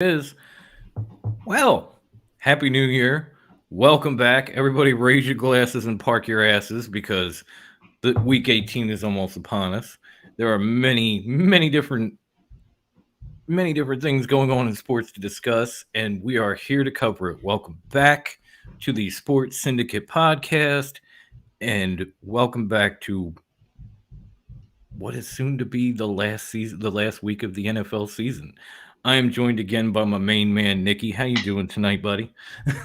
Is well, Happy New Year. Welcome back. Everybody raise your glasses and park your asses because the week 18 is almost upon us. There are many different things going on in sports to discuss, and we are here to cover it. Welcome back to the Sports Syndicate podcast, and welcome back to what is soon to be the last week of the NFL season. I am joined again by my main man, Nikki. How you doing tonight, buddy?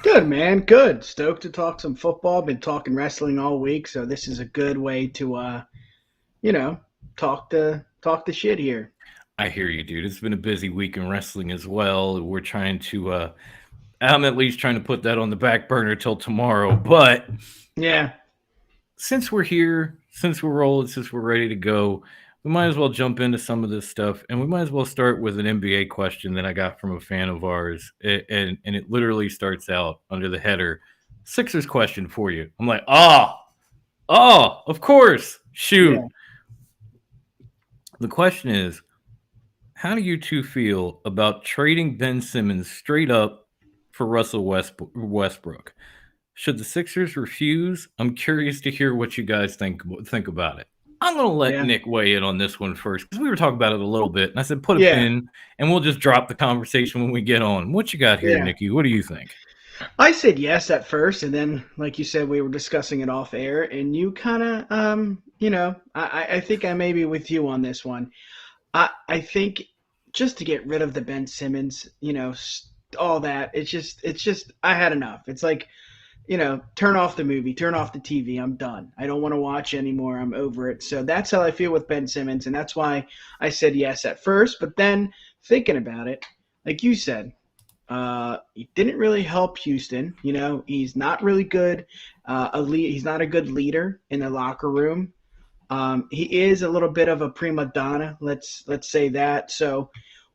Good, man. Good. Stoked to talk some football. Been talking wrestling all week, so this is a good way to you know, talk the shit here. I hear you, dude. It's been a busy week in wrestling as well. We're trying to I'm at least trying to put that on the back burner till tomorrow. But Yeah. since we're here, since we're rolling, since we're ready to go, we might as well jump into some of this stuff, and we might as well start with an NBA question that I got from a fan of ours, and it literally starts out under the header, Sixers question for you. I'm like, of course, shoot. Yeah. The question is, how do you two feel about trading Ben Simmons straight up for Westbrook? Should the Sixers refuse? I'm curious to hear what you guys think about it. I'm gonna let Yeah. Nick weigh in on this one first because we were talking about it a little bit, and I said put a Yeah. pin, and we'll just drop the conversation when we get on. What you got here, Yeah. Nikki? What do you think? I said yes at first, and then, like you said, we were discussing it off air, and you kind of, I think I may be with you on this one. I think just to get rid of the Ben Simmons, all that, it's just, I had enough. It's like, turn off the movie, turn off the TV. I'm done. I don't want to watch anymore. I'm over it. So that's how I feel with Ben Simmons, and that's why I said yes at first. But then thinking about it, like you said, he didn't really help Houston. He's not really good. He's not a good leader in the locker room. He is a little bit of a prima donna. Let's say that. So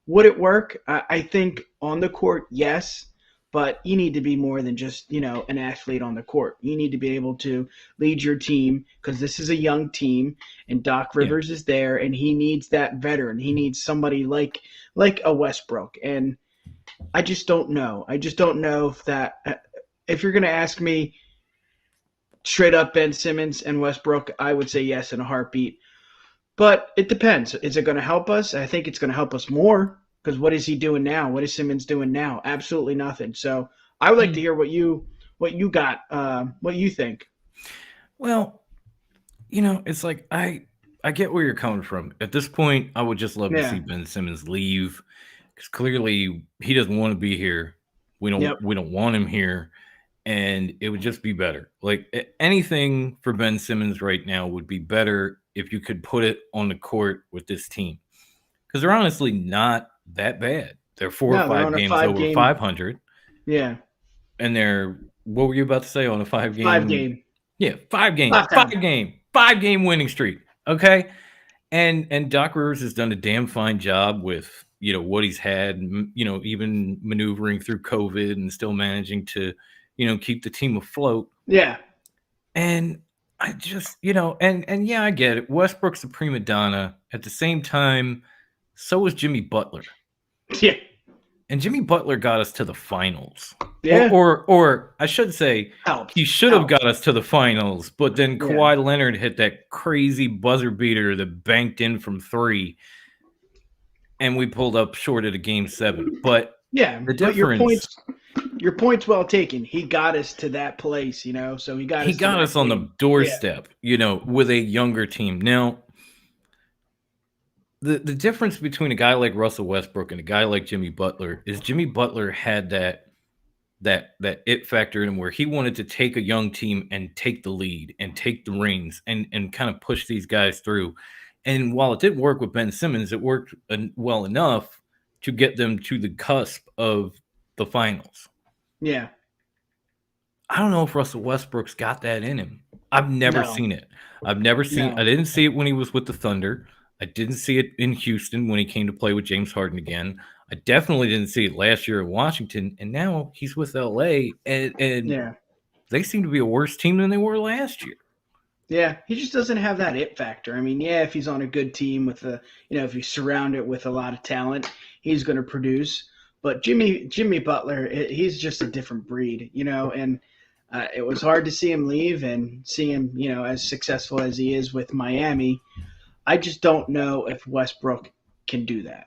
would it work? I think on the court, yes. But you need to be more than just, an athlete on the court. You need to be able to lead your team because this is a young team and Doc Yeah, Rivers is there and he needs that veteran. He needs somebody like a Westbrook. And I just don't know. I just don't know if you're going to ask me straight up Ben Simmons and Westbrook, I would say yes in a heartbeat. But it depends. Is it going to help us? I think it's going to help us more because what is he doing now? What is Simmons doing now? Absolutely nothing. So I would like to hear what you got, what you think. well, it's like I get where you're coming from. At this point, I would just love to see Yeah. Ben Simmons leave because clearly he doesn't want to be here. We don't Yep. we don't want him here, and it would just be better. Like anything for Ben Simmons right now would be better if you could put it on the court with this team because they're honestly not that bad. They're four or No, they're five on a games five over game. 500, Yeah. and they're what were you about to say on a five Five game? game. Yeah, five game, Five time. 5 game winning streak. Okay, and Doc Rivers has done a damn fine job with what he's had. Even maneuvering through COVID and still managing to keep the team afloat. Yeah. And I just and yeah, I get it. Westbrook's a prima donna. At the same time, so is Jimmy Butler. Yeah. And Jimmy Butler got us to the finals. Yeah. Or I should say Helped. he should have got us to the finals, but then Yeah. Kawhi Leonard hit that crazy buzzer beater that banked in from 3 and we pulled up short at a game 7. But Yeah. the But your difference point's well taken. He got us to that place, so he got he us to got that us on the game. Yeah. doorstep, with a younger team. Now, the difference between a guy like Russell Westbrook and a guy like Jimmy Butler is Jimmy Butler had that it factor in him where he wanted to take a young team and take the lead and take the reins and kind of push these guys through. And while it didn't work with Ben Simmons, it worked well enough to get them to the cusp of the finals. Yeah. I don't know if Russell Westbrook's got that in him. I've never No. seen it. I've never seen. I No. didn't see it when he was with the Thunder. I didn't see it in Houston when he came to play with James Harden again. I definitely didn't see it last year in Washington, and now he's with LA, and Yeah. they seem to be a worse team than they were last year. Yeah. He just doesn't have that it factor. I mean, yeah, if he's on a good team if you surround it with a lot of talent, he's going to produce. But Jimmy Butler, he's just a different breed, and it was hard to see him leave and see him, as successful as he is with Miami. I just don't know if Westbrook can do that.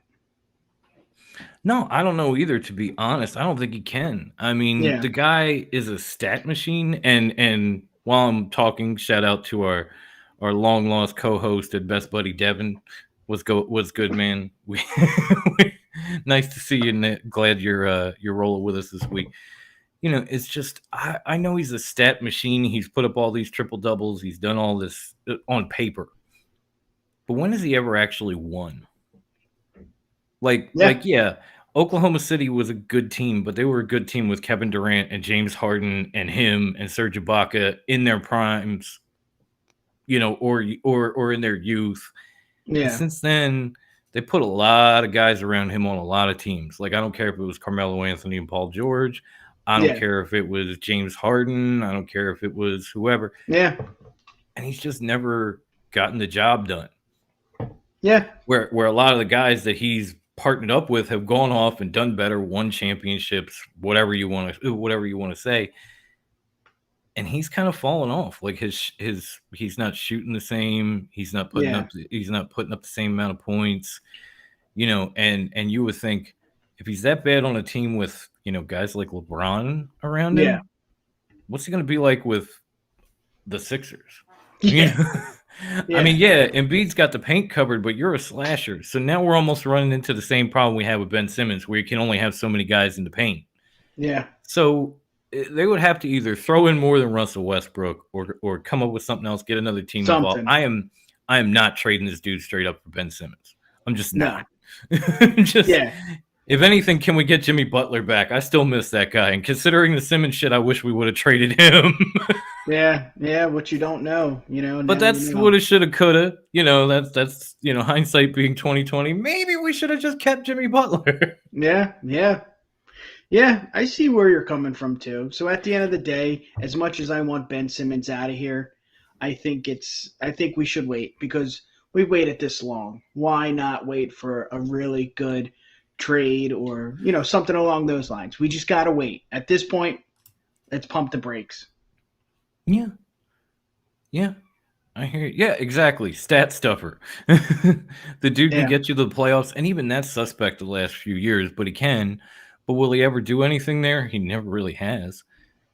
No, I don't know either, to be honest. I don't think he can. I mean, Yeah. the guy is a stat machine, and while I'm talking, shout out to our long lost co-host and best buddy Devin. Was good, man. Nice to see you, Nick. Glad you're rolling with us this week. It's just I know he's a stat machine. He's put up all these triple doubles. He's done all this on paper. But when has he ever actually won? Yeah, Oklahoma City was a good team, but they were a good team with Kevin Durant and James Harden and him and Serge Ibaka in their primes, or in their youth. Yeah. And since then, they put a lot of guys around him on a lot of teams. Like, I don't care if it was Carmelo Anthony and Paul George. I don't care if it was James Harden. I don't care if it was whoever. Yeah. And he's just never gotten the job done. Yeah. Where a lot of the guys that he's partnered up with have gone off and done better, won championships, whatever you want to say. And he's kind of fallen off. Like he's not shooting the same. He's not putting up the same amount of points. And you would think if he's that bad on a team with, guys like LeBron around him, what's he going to be like with the Sixers? Yeah. I mean, Embiid's got the paint covered, but you're a slasher. So now we're almost running into the same problem we had with Ben Simmons, where you can only have so many guys in the paint. Yeah. So they would have to either throw in more than Russell Westbrook or come up with something else, get another team involved. I am not trading this dude straight up for Ben Simmons. I'm just not. If anything, can we get Jimmy Butler back? I still miss that guy. And considering the Simmons shit, I wish we would have traded him. Yeah, what you don't know, But that's woulda, shoulda, coulda. That's hindsight being 2020. Maybe we should have just kept Jimmy Butler. Yeah. I see where you're coming from too. So at the end of the day, as much as I want Ben Simmons out of here, I think we should wait because we waited this long. Why not wait for a really good trade or something along those lines? We just gotta wait. At this point, let's pump the brakes. Yeah, I hear you. Yeah, exactly. Stat stuffer. The dude can get you to the playoffs, and even that's suspect the last few years, but he can. But will he ever do anything there? He never really has.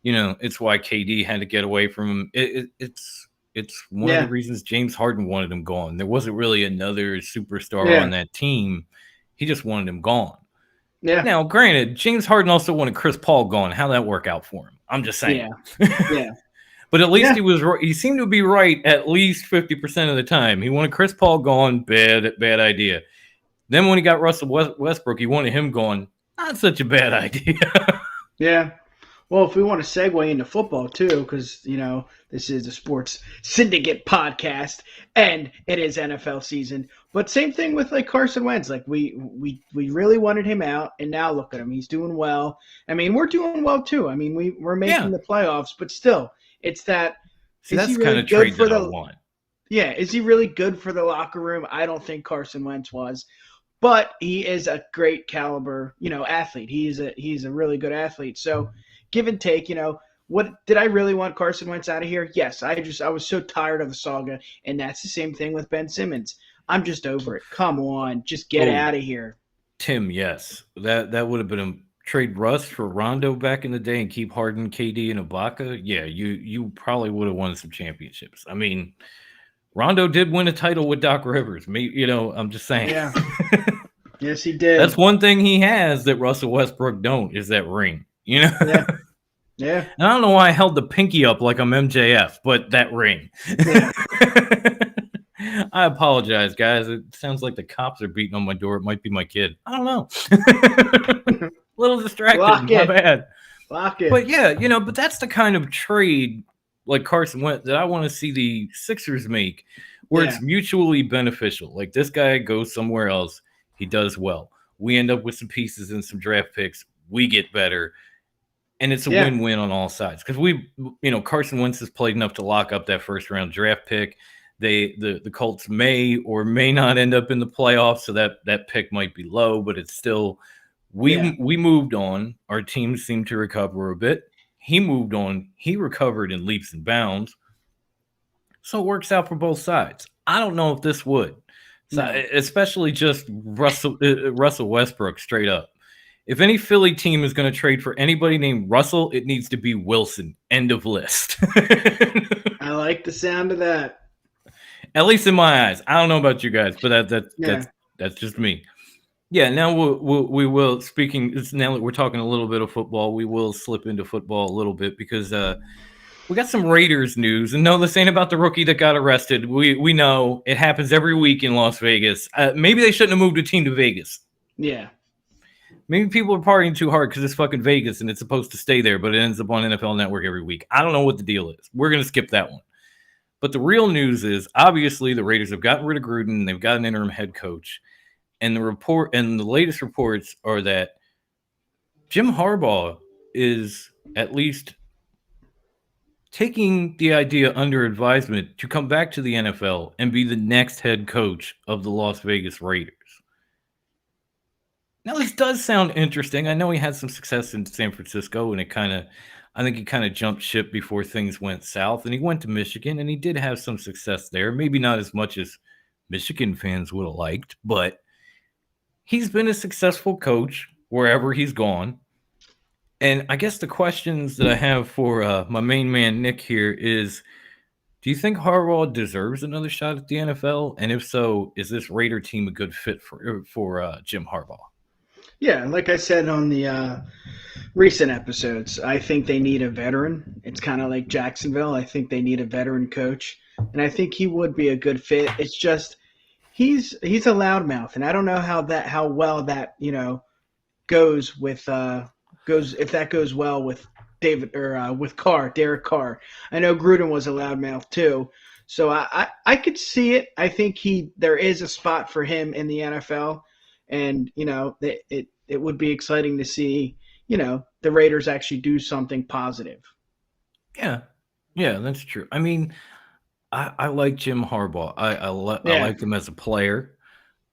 It's why KD had to get away from him. It's one of the reasons James Harden wanted him gone. There wasn't really another superstar on that team. He just wanted him gone. Yeah. Now, granted, James Harden also wanted Chris Paul gone. How'd that work out for him? I'm just saying. Yeah. But at least he was right. He seemed to be right at least 50% of the time. He wanted Chris Paul gone. Bad idea. Then when he got Russell Westbrook, he wanted him gone. Not such a bad idea. Yeah. Well, if we want to segue into football too, because this is a sports syndicate podcast and it is NFL season. But same thing with like Carson Wentz. Like we really wanted him out, and now look at him. He's doing well. I mean, we're doing well too. I mean, we're making the playoffs, but still, it's that. See, that's really kind of trade that I want. Yeah, is he really good for the locker room? I don't think Carson Wentz was. But he is a great caliber, athlete. He's a really good athlete. So give and take, what did I really want Carson Wentz out of here? Yes, I was so tired of the saga, and that's the same thing with Ben Simmons. I'm just over it. Come on, just get out of here. Tim, yes. That would have been a trade Russ for Rondo back in the day and keep Harden, KD, and Ibaka. Yeah, you probably would have won some championships. I mean, Rondo did win a title with Doc Rivers. I'm just saying. Yeah. Yes, he did. That's one thing he has that Russell Westbrook don't, is that ring. Yeah. And I don't know why I held the pinky up like I'm MJF, but that ring. Yeah. I apologize, guys. It sounds like the cops are beating on my door. It might be my kid. I don't know. A little distracted. My bad. Lock it. But yeah, but that's the kind of trade like Carson Wentz that I want to see the Sixers make, where it's mutually beneficial. Like this guy goes somewhere else, he does well. We end up with some pieces and some draft picks. We get better, and it's a win-win on all sides. Because Carson Wentz has played enough to lock up that first-round draft pick. The Colts may or may not end up in the playoffs, so that pick might be low, but it's still Yeah. We moved on. Our team seemed to recover a bit. He moved on. He recovered in leaps and bounds. So it works out for both sides. I don't know if this would. So No. especially just Russell Westbrook straight up. If any Philly team is going to trade for anybody named Russell, it needs to be Wilson. End of list. I like the sound of that. At least in my eyes. I don't know about you guys, but Yeah. that's just me. Yeah, now we will speaking now that we're talking a little bit of football, we will slip into football a little bit because we got some Raiders news. And no, this ain't about the rookie that got arrested. We know it happens every week in Las Vegas. Maybe they shouldn't have moved a team to Vegas. Yeah. Maybe people are partying too hard because it's fucking Vegas and it's supposed to stay there, but it ends up on NFL Network every week. I don't know what the deal is. We're going to skip that one. But the real news is obviously the Raiders have gotten rid of Gruden and they've got an interim head coach. And the latest reports are that Jim Harbaugh is at least taking the idea under advisement to come back to the NFL and be the next head coach of the Las Vegas Raiders. Now, this does sound interesting. I know he had some success in San Francisco, and I think he kind of jumped ship before things went south, and he went to Michigan, and he did have some success there. Maybe not as much as Michigan fans would have liked, but he's been a successful coach wherever he's gone. And I guess the questions that I have for my main man, Nick, here is, do you think Harbaugh deserves another shot at the NFL? And if so, is this Raider team a good fit for Jim Harbaugh? Yeah, like I said on the recent episodes, I think they need a veteran. It's kind of like Jacksonville. I think they need a veteran coach, and I think he would be a good fit. It's just he's a loudmouth, and I don't know how well that goes with if that goes well with David or with Derek Carr. I know Gruden was a loudmouth too, so I could see it. I think there is a spot for him in the NFL. And it would be exciting to see the Raiders actually do something positive. Yeah, that's true. I mean, I like Jim Harbaugh. I Yeah, liked him as a player.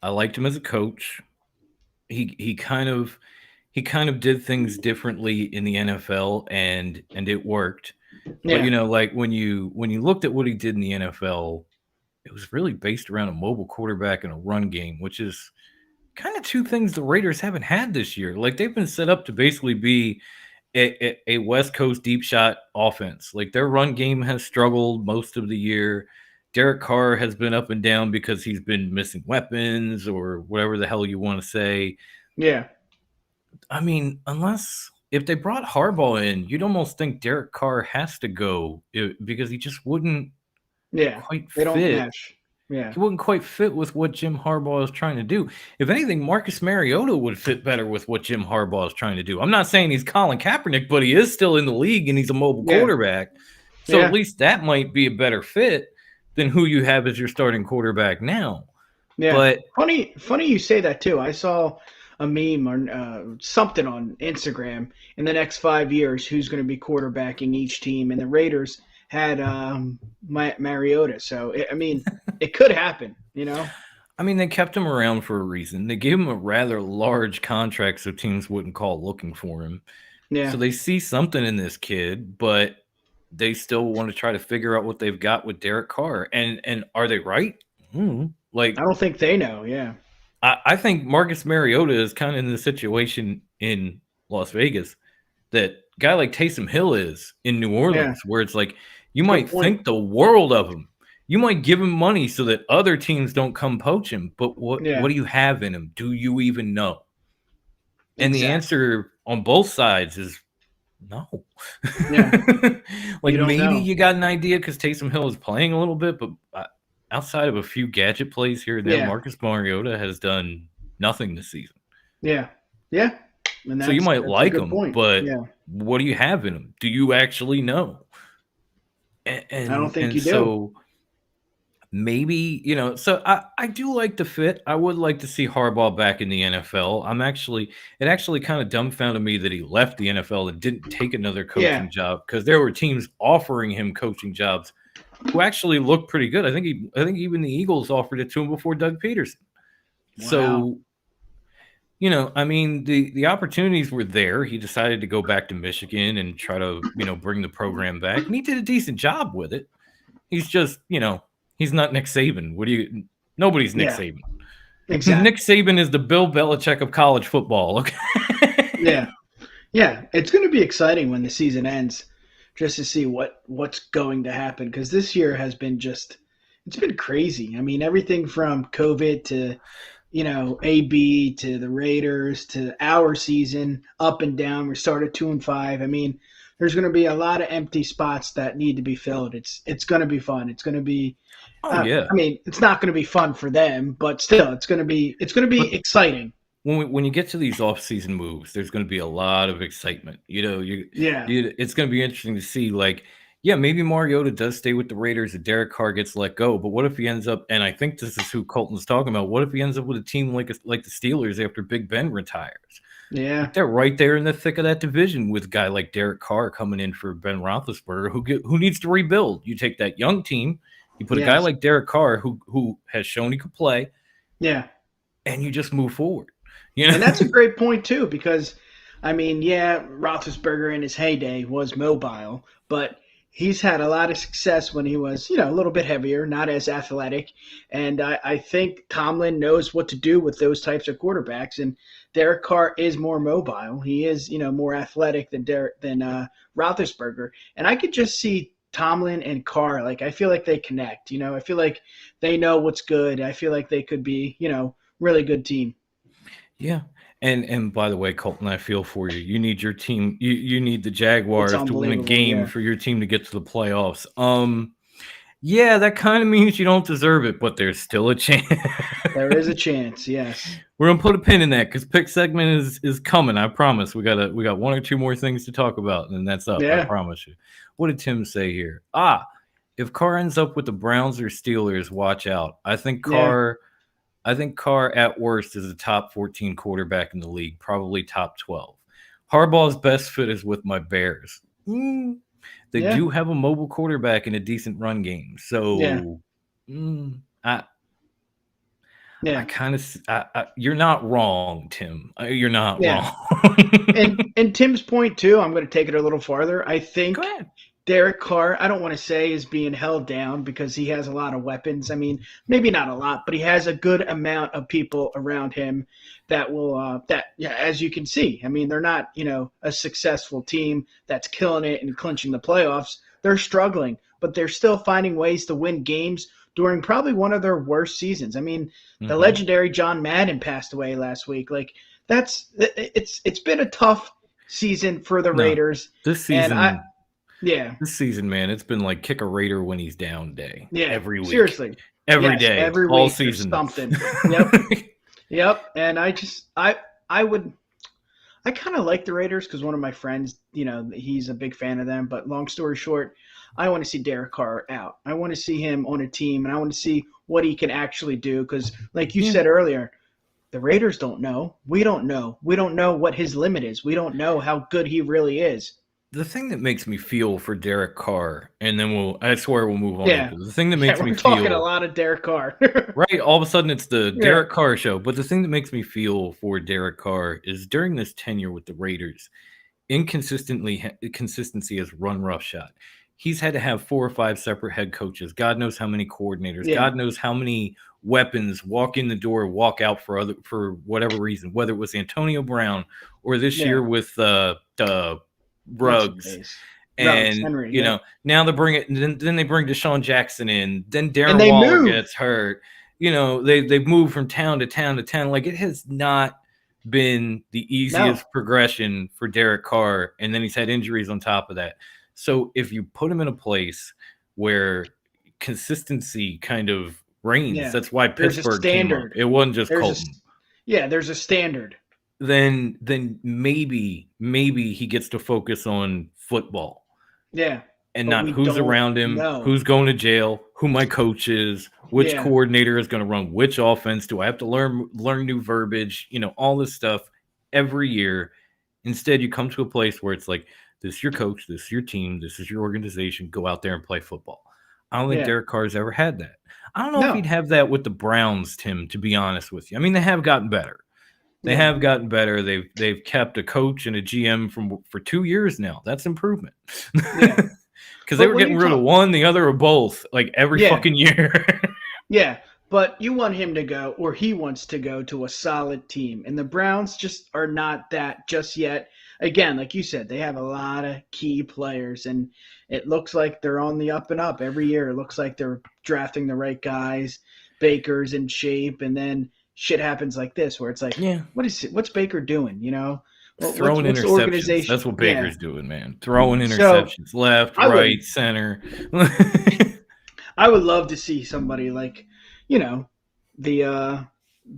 I liked him as a coach. He kind of did things differently in the NFL, and it worked. But yeah, like when you looked at what he did in the NFL, it was really based around a mobile quarterback and a run game, which is kind of two things the Raiders haven't had this year. Like they've been set up to basically be a West Coast deep shot offense. Like their run game has struggled most of the year. Derek Carr has been up and down because he's been missing weapons or whatever the hell you want to say. yeah, I mean, if they brought Harbaugh in, you'd almost think Derek Carr has to go because he just wouldn't yeah. quite They don't fit. mesh. Yeah, He wouldn't quite fit with what Jim Harbaugh is trying to do. If anything, Marcus Mariota would fit better with what Jim Harbaugh is trying to do. I'm not saying he's Colin Kaepernick, but he is still in the league and he's a mobile yeah, quarterback. So yeah, at least that might be a better fit than who you have as your starting quarterback now. yeah. But Funny you say that too. I saw a meme or something on Instagram. In the next 5 years, who's going to be quarterbacking each team? And the Raiders had Mariota. So it could happen. I mean, they kept him around for a reason. They gave him a rather large contract so teams wouldn't call looking for him. Yeah, So they see something in this kid, but they still want to try to figure out what they've got with Derek Carr. And are they right? Like, I don't think they know. Yeah, I think Marcus Mariota is kind of in the situation in Las Vegas that a guy like Taysom Hill is in New Orleans, where it's like you might think the world of him. You might give him money so that other teams don't come poach him. But what do you have in him? Do you even know? And the answer on both sides is no. Yeah. Like You maybe know. you got an idea because Taysom Hill is playing a little bit, but outside of a few gadget plays here and there, Yeah. Marcus Mariota has done nothing this season. Yeah. Yeah. And So you might that's a like good him, point. but Yeah. what do you have in him? Do you actually know? And I don't think you do. so maybe, so I do like the fit. I would like to see Harbaugh back in the NFL. It actually kind of dumbfounded me that he left the NFL and didn't take another coaching job because there were teams offering him coaching jobs who actually looked pretty good. I think even the Eagles offered it to him before Doug Peterson. Wow. So I mean, the opportunities were there. He decided to go back to Michigan and try to, bring the program back, and he did a decent job with it. He's just, he's not Nick Saban. Nobody's Nick Yeah, Saban. Nick exactly. Saban is the Bill Belichick of college football. Okay. Yeah, yeah. It's going to be exciting when the season ends, just to see what's going to happen because this year has been just it's been crazy. I mean, everything from COVID to AB to the Raiders to our season up and down. We started 2-5. I mean, there's going to be a lot of empty spots that need to be filled. It's going to be fun. It's going to be. Oh yeah. I mean, it's not going to be fun for them, but still, it's going to But be exciting. when you get to these off-season moves, there's going to be a lot of excitement. Yeah, It's going to be interesting to see. Like, yeah, maybe Mariota does stay with the Raiders and Derek Carr gets let go. But what if he ends up? And I think this is who Colton's talking about. What if he ends up with a team like the Steelers after Big Ben retires? yeah, Like they're right there in the thick of that division with a guy like Derek Carr coming in for Ben Roethlisberger, who needs to rebuild. You take that young team, you put a guy yes, like Derek Carr who has shown he could play, yeah. and you just move forward. And that's a great point too, because I mean, yeah, Roethlisberger in his heyday was mobile, but he's had a lot of success when he was, a little bit heavier, not as athletic. And I think Tomlin knows what to do with those types of quarterbacks. And Derek Carr is more mobile. He is, more athletic than Roethlisberger. And I could just see Tomlin and Carr, like I feel like they connect. I feel like they know what's good. I feel like they could be, really good team. Yeah. And by the way, Colton, I feel for you. You need your team. You need the It's Jaguars to win a unbelievable. game Yeah, for your team to get to the playoffs. Yeah, that kind of means you don't deserve it, but there's still a chance. there is a chance. Yes. We're gonna put a pin in that because pick segment is coming. I promise. We got one or two more things to talk about, and then that's up. I Yeah. promise you. What did Tim say here? If Carr ends up with the Browns or Steelers, watch out. Yeah. I think Carr at worst is a top 14 quarterback in the league, probably top 12. Harbaugh's best fit is with my Bears. They Yeah. do have a mobile quarterback and a decent run game, Yeah. so I Yeah. kind of you're not wrong, Tim. You're not Yeah. wrong. And Tim's point too, I'm going to take it a little farther. I Go think ahead. Derek Carr, I don't want to say is being held down because he has a lot of weapons. I mean, maybe not a lot, but he has a good amount of people around him that will yeah, as you can see. I mean, they're not, a successful team that's killing it and clinching the playoffs. They're struggling, but they're still finding ways to win games during probably one of their worst seasons. I mean, the Mm-hmm. legendary John Madden passed away last week. Like it's been a tough season for the No, Raiders, this and season, yeah, man, it's been like kick a Raider when he's down day yeah, every week, seriously, every yes, day, every all week there's season. something. Yep, yep. And I kind of like the Raiders because one of my friends, he's a big fan of them. But long story short, I want to see Derek Carr out. I want to see him on a team, and I want to see what he can actually do. Because, like you Yeah. said earlier, the Raiders don't know. We don't know. We don't know what his limit is. We don't know how good he really is. The thing that makes me feel for Derek Carr, and then I swear we'll move on Yeah, after. The thing that yeah. makes me We're talking a feel lot of Derek Carr. right, all of a sudden it's the Yeah, Derek Carr show. But the thing that makes me feel for Derek Carr is during this tenure with the Raiders, consistency has run roughshod. He's had to have 4 or 5 separate head coaches. God knows how many coordinators. yeah, God knows how many weapons walk in the door, walk out for whatever reason. Whether it was Antonio Brown or this yeah. year with What's his Ruggs, face? Ruggs, and Henry. Yeah, now they bring it. Then they bring Deshaun Jackson in. Then and Darren they Waller move. gets hurt. They've moved from town to town to town. Like it has not been the No, easiest progression for Derek Carr, and then he's had injuries on top of that. So if you put him in a place where consistency kind of reigns, yeah. that's why There's a Pittsburgh came up. standard. It wasn't just There's a Colton. yeah. There's a standard. Then maybe he gets to focus on football Yeah, and but not we who's don't around him, know. who's going to jail, who my coach is, which Yeah, coordinator is going to run which offense. Do I have to learn new verbiage? All this stuff every year. Instead, you come to a place where it's like, this is your coach, this is your team, this is your organization. Go out there and play football. I don't think yeah. Derek Carr's ever had that. I don't know if No, he'd have that with the Browns, Tim, to be honest with you. I mean, they have gotten better. They Yeah. have gotten better. They've kept a coach and a GM for 2 years now. That's improvement. Yeah. Because they But were when getting you rid of talk, one, the other, or both, like every yeah, fucking year. yeah, but you want him to go, or he wants to go to a solid team, and the Browns just are not that just yet. Again, like you said, they have a lot of key players, and it looks like they're on the up and up every year. It looks like they're drafting the right guys. Baker's in shape, and then shit happens like this, where it's like, Yeah. what's Baker doing? You know, Throwing what's the interceptions. That's organization? what Yeah. Baker's doing, man. Throwing So interceptions. Left, I right, would center. I would love to see somebody like, you know, the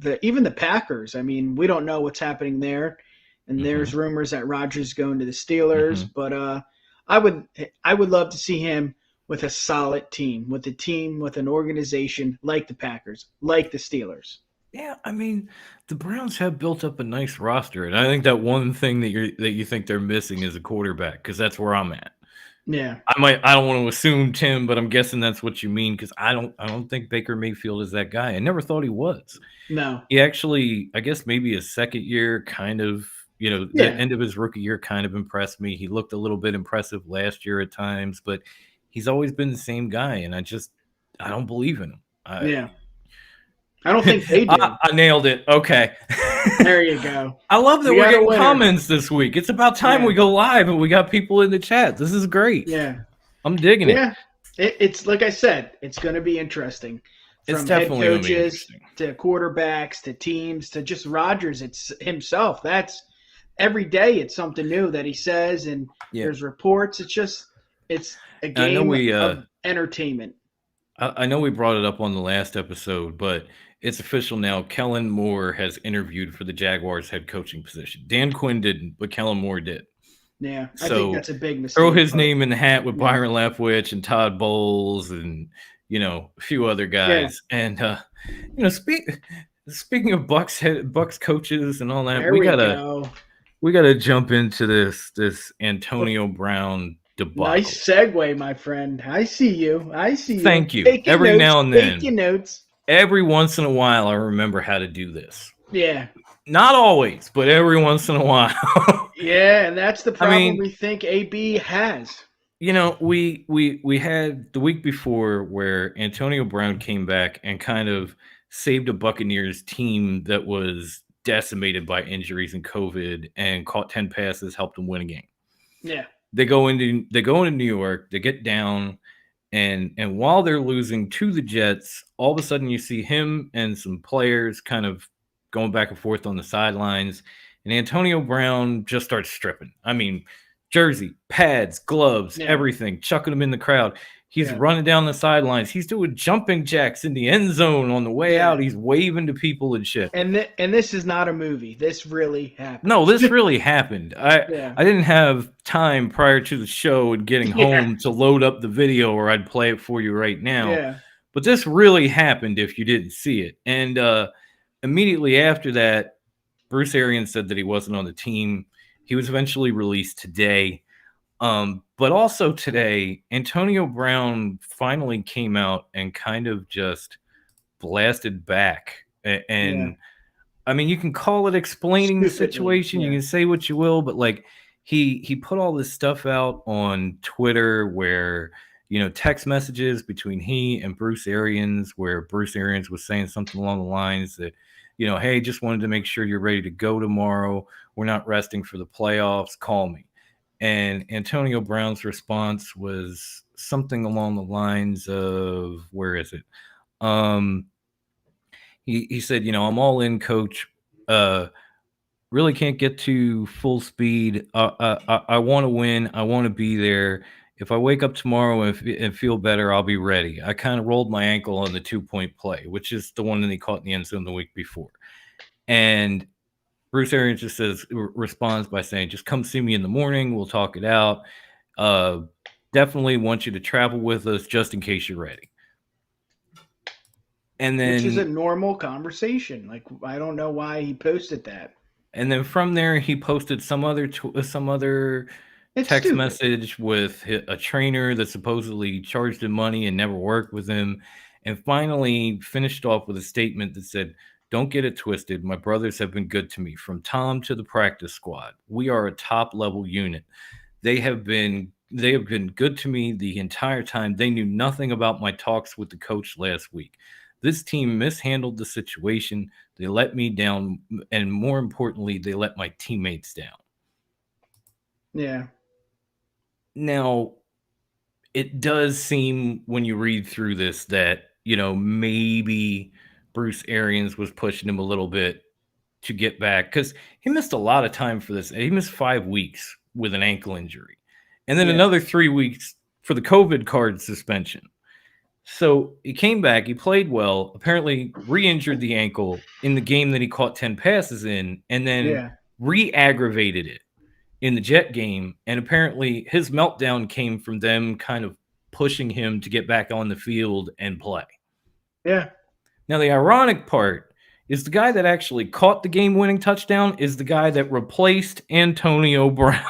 the even the Packers. I mean, we don't know what's happening there, and Hmm. there's rumors that Rodgers going to the Steelers, Hmm. but I would I would love to see him with a solid team with an organization like the Packers, like the Steelers. Yeah, I mean, the Browns have built up a nice roster, and I think that one thing that you think they're missing is a quarterback, because that's where I'm at. Yeah. I don't want to assume Tim, but I'm guessing that's what you mean, because I don't think Baker Mayfield is that guy. I never thought he was. No. He actually, I guess maybe his second year kind of, the Yeah. end of his rookie year kind of impressed me. He looked a little bit impressive last year at times, but he's always been the same guy, and I don't believe in him. Yeah. I don't think they do. I nailed it. Okay. There you go. I love that We we're got a getting winner. comments this week. It's about time Yeah. we go live and we got people in the chat. This is great. Yeah. I'm digging it. Yeah. It's like I said, it's going to be interesting. It's From head definitely going to be coaches interesting. to quarterbacks to teams to just Rodgers it's himself. That's every day it's something new that he says, and Yeah. there's reports. It's a I know game of entertainment. I know we brought it up on the last episode, but it's official now. Kellen Moore has interviewed for the Jaguars head coaching position. Dan Quinn didn't, but Kellen Moore did. Yeah, I think So that's a big mistake. throw his name in the hat with Yeah. Byron Leftwich and Todd Bowles and a few other guys. And speaking of Bucks coaches and all that, There we we gotta go. jump into this Antonio Brown debacle. Nice segue, my friend. I see you. Thank you. Taking Every notes, now and then. taking notes. Every once in a while, I remember how to do this. Yeah. Not always, but every once in a while. Yeah, and that's the problem mean, we think AB has. We had the week before where Antonio Brown came back and kind of saved a Buccaneers team that was decimated by injuries and COVID, and caught 10 passes, helped them win a game. Yeah. They go into New York, they get down, and while they're losing to the Jets, all of a sudden you see him and some players kind of going back and forth on the sidelines, and Antonio Brown just starts stripping. I mean, jersey, pads, gloves, everything, chucking them in the crowd. He's running down the sidelines. He's doing jumping jacks in the end zone on the way out. He's waving to people and shit. And this is not a movie. This really happened. No, this really happened. I didn't have time prior to the show and getting home to load up the video, or I'd play it for you right now. Yeah. But this really happened if you didn't see it. And immediately after that, Bruce Arians said that he wasn't on the team. He was eventually released today. But also today, Antonio Brown finally came out and kind of just blasted back. And I mean, you can call it explaining the situation. You can say what you will, but like he put all this stuff out on Twitter where, text messages between he and Bruce Arians, where Bruce Arians was saying something along the lines that, hey, just wanted to make sure you're ready to go tomorrow. We're not resting for the playoffs. Call me. And Antonio Brown's response was something along the lines of, where is it? He said, I'm all in, coach. Really can't get to full speed. I want to win. I want to be there. If I wake up tomorrow and feel better, I'll be ready. I kind of rolled my ankle on the 2-point play, which is the one that he caught in the end zone the week before. And Bruce Arians just responds by saying, just come see me in the morning. We'll talk it out. Definitely want you to travel with us just in case you're ready. And then, which is a normal conversation. Like, I don't know why he posted that. And then from there, he posted some other text message with a trainer that supposedly charged him money and never worked with him. And finally finished off with a statement that said, Don't get it twisted. My brothers have been good to me, from Tom to the practice squad. We are a top level unit. They have been good to me the entire time. They knew nothing about my talks with the coach last week. This team mishandled the situation. They let me down, and more importantly, they let my teammates down. Yeah. Now, it does seem when you read through this that, maybe Bruce Arians was pushing him a little bit to get back, because he missed a lot of time for this. He missed 5 weeks with an ankle injury, and then Yeah. another 3 weeks for the COVID card suspension. So he came back, he played well, apparently re-injured the ankle in the game that he caught 10 passes in, and then Yeah. re-aggravated it in the Jet game. And apparently his meltdown came from them kind of pushing him to get back on the field and play. Yeah. Now, the ironic part is the guy that actually caught the game-winning touchdown is the guy that replaced Antonio Brown.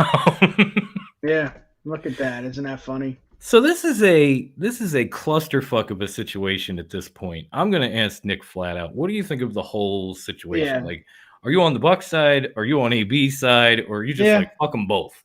Yeah. Look at that. Isn't that funny? So this is a clusterfuck of a situation at this point. I'm going to ask Nick flat out, what do you think of the whole situation? Yeah. Like, are you on the Buck side? Are you on AB side? Or are you just Yeah. like, fuck them both?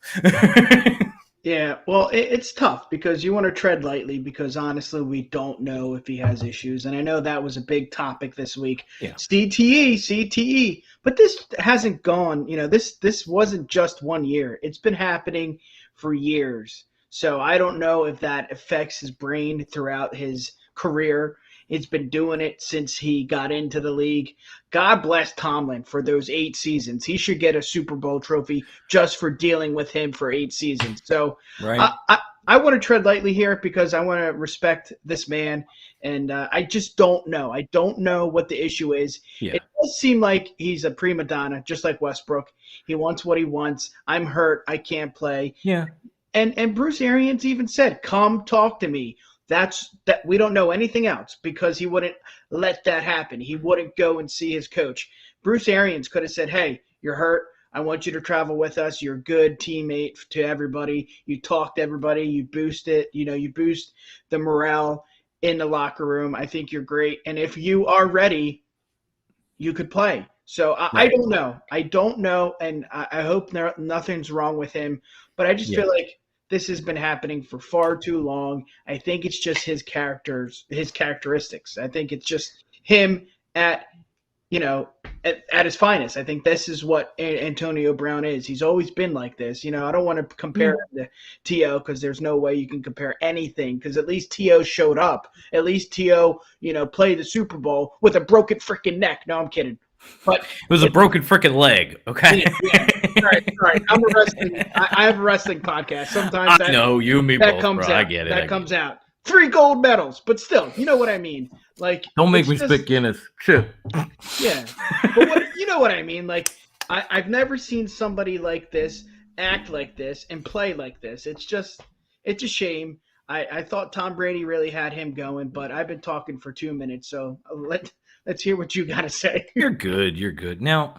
Yeah, well, it's tough because you want to tread lightly because honestly, we don't know if he has issues. And I know that was a big topic this week. Yeah. CTE. But this hasn't gone, this wasn't just 1 year. It's been happening for years. So I don't know if that affects his brain throughout his career. He's been doing it since he got into the league. God bless Tomlin for those 8 seasons. He should get a Super Bowl trophy just for dealing with him for 8 seasons. So Right. I want to tread lightly here because I want to respect this man. And I just don't know. I don't know what the issue is. Yeah. It does seem like he's a prima donna, just like Westbrook. He wants what he wants. I'm hurt. I can't play. Yeah. And Bruce Arians even said, come talk to me. That we don't know anything else because he wouldn't let that happen. He wouldn't go and see his coach. Bruce Arians could have said, hey, you're hurt. I want you to travel with us. You're a good teammate to everybody. You talk to everybody. You boost it. You boost the morale in the locker room. I think you're great. And if you are ready, you could play. So I don't know. I don't know. And I hope nothing's wrong with him. But I just feel like this has been happening for far too long. I think it's just his characteristics. I think it's just him at his finest. I think this is what Antonio Brown is. He's always been like this. I don't want to compare him to T.O. because there's no way you can compare anything because at least T.O. showed up. At least T.O., played the Super Bowl with a broken freaking neck. No, I'm kidding. But it was a broken freaking leg. Okay. Yeah. All right. I'm a wrestling. I have a wrestling podcast. Sometimes I know you and me that both, comes bro. out. I get it. That comes out. 3 gold medals, but still, you know what I mean. Like, don't make me spit Guinness. Shit. Yeah, but you know what I mean. Like, I've never seen somebody like this act like this and play like this. It's a shame. I thought Tom Brady really had him going, but I've been talking for 2 minutes, so let's hear what you got to say. You're good. Now,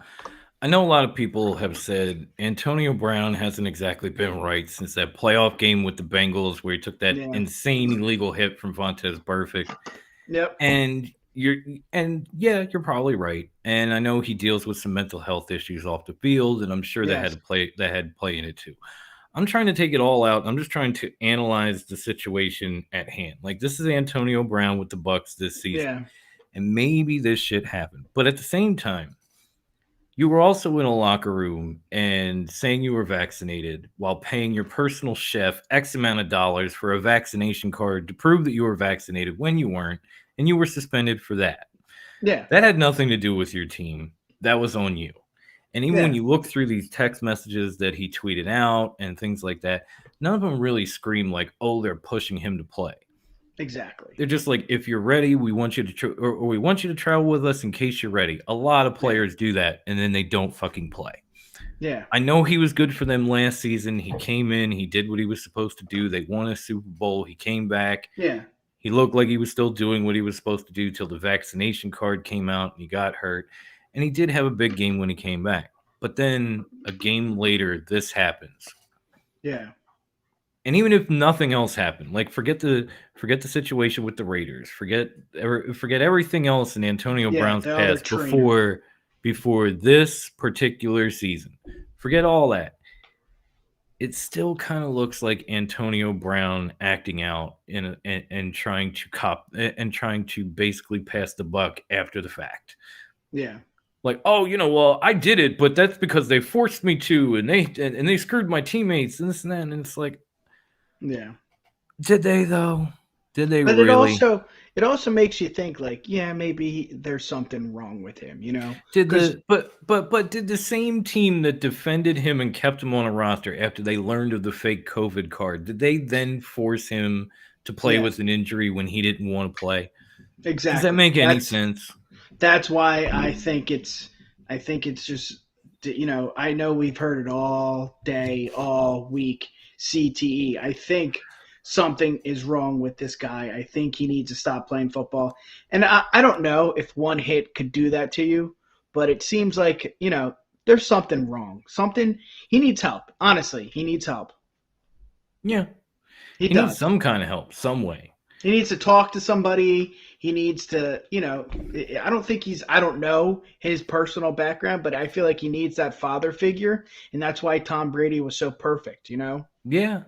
I know a lot of people have said Antonio Brown hasn't exactly been right since that playoff game with the Bengals where he took that insane illegal hit from Vontaze Burfict. Yep. And you're probably right. And I know he deals with some mental health issues off the field, and I'm sure that had play in it too. I'm trying to take it all out. I'm just trying to analyze the situation at hand. Like, this is Antonio Brown with the Bucks this season. Yeah. And maybe this shit happened. But at the same time, you were also in a locker room and saying you were vaccinated while paying your personal chef X amount of dollars for a vaccination card to prove that you were vaccinated when you weren't, and you were suspended for that. Yeah. That had nothing to do with your team. That was on you. And even when you look through these text messages that he tweeted out and things like that, none of them really scream like, oh, they're pushing him to play. Exactly. They're just like, if you're ready, we want you to or we want you to travel with us in case you're ready. A lot of players do that, and then they don't fucking play. Yeah. I know he was good for them last season. He came in, he did what he was supposed to do. They won a Super Bowl. He came back. Yeah. He looked like he was still doing what he was supposed to do till the vaccination card came out and he got hurt. And he did have a big game when he came back. But then a game later, this happens. Yeah. And even if nothing else happened, like forget the situation with the Raiders, forget everything else in Antonio Yeah, Brown's the other past trainer. before this particular season. Forget all that. It still kind of looks like Antonio Brown acting out and trying to trying to basically pass the buck after the fact. Yeah. Like, oh, well, I did it, but that's because they forced me to, and they screwed my teammates and this and that. And it's like, Yeah. did they though? Did they But really? it also makes you think like, yeah, maybe there's something wrong with him, Did because the but did the same team that defended him and kept him on a roster after they learned of the fake COVID card, did they then force him to play yes, with an injury when he didn't want to play? Does that exactly. make any sense? That's why I think it's just I know we've heard it all day, all week. CTE. I think something is wrong with this guy. I think he needs to stop playing football. And I don't know if one hit could do that to you, but it seems like there's something wrong. Something he needs help. Honestly, he needs help. Yeah. He He needs does. some kind of help, some way. He needs to talk to somebody. He needs to, I don't think I don't know his personal background, but I feel like he needs that father figure. And that's why Tom Brady was so perfect. Yeah.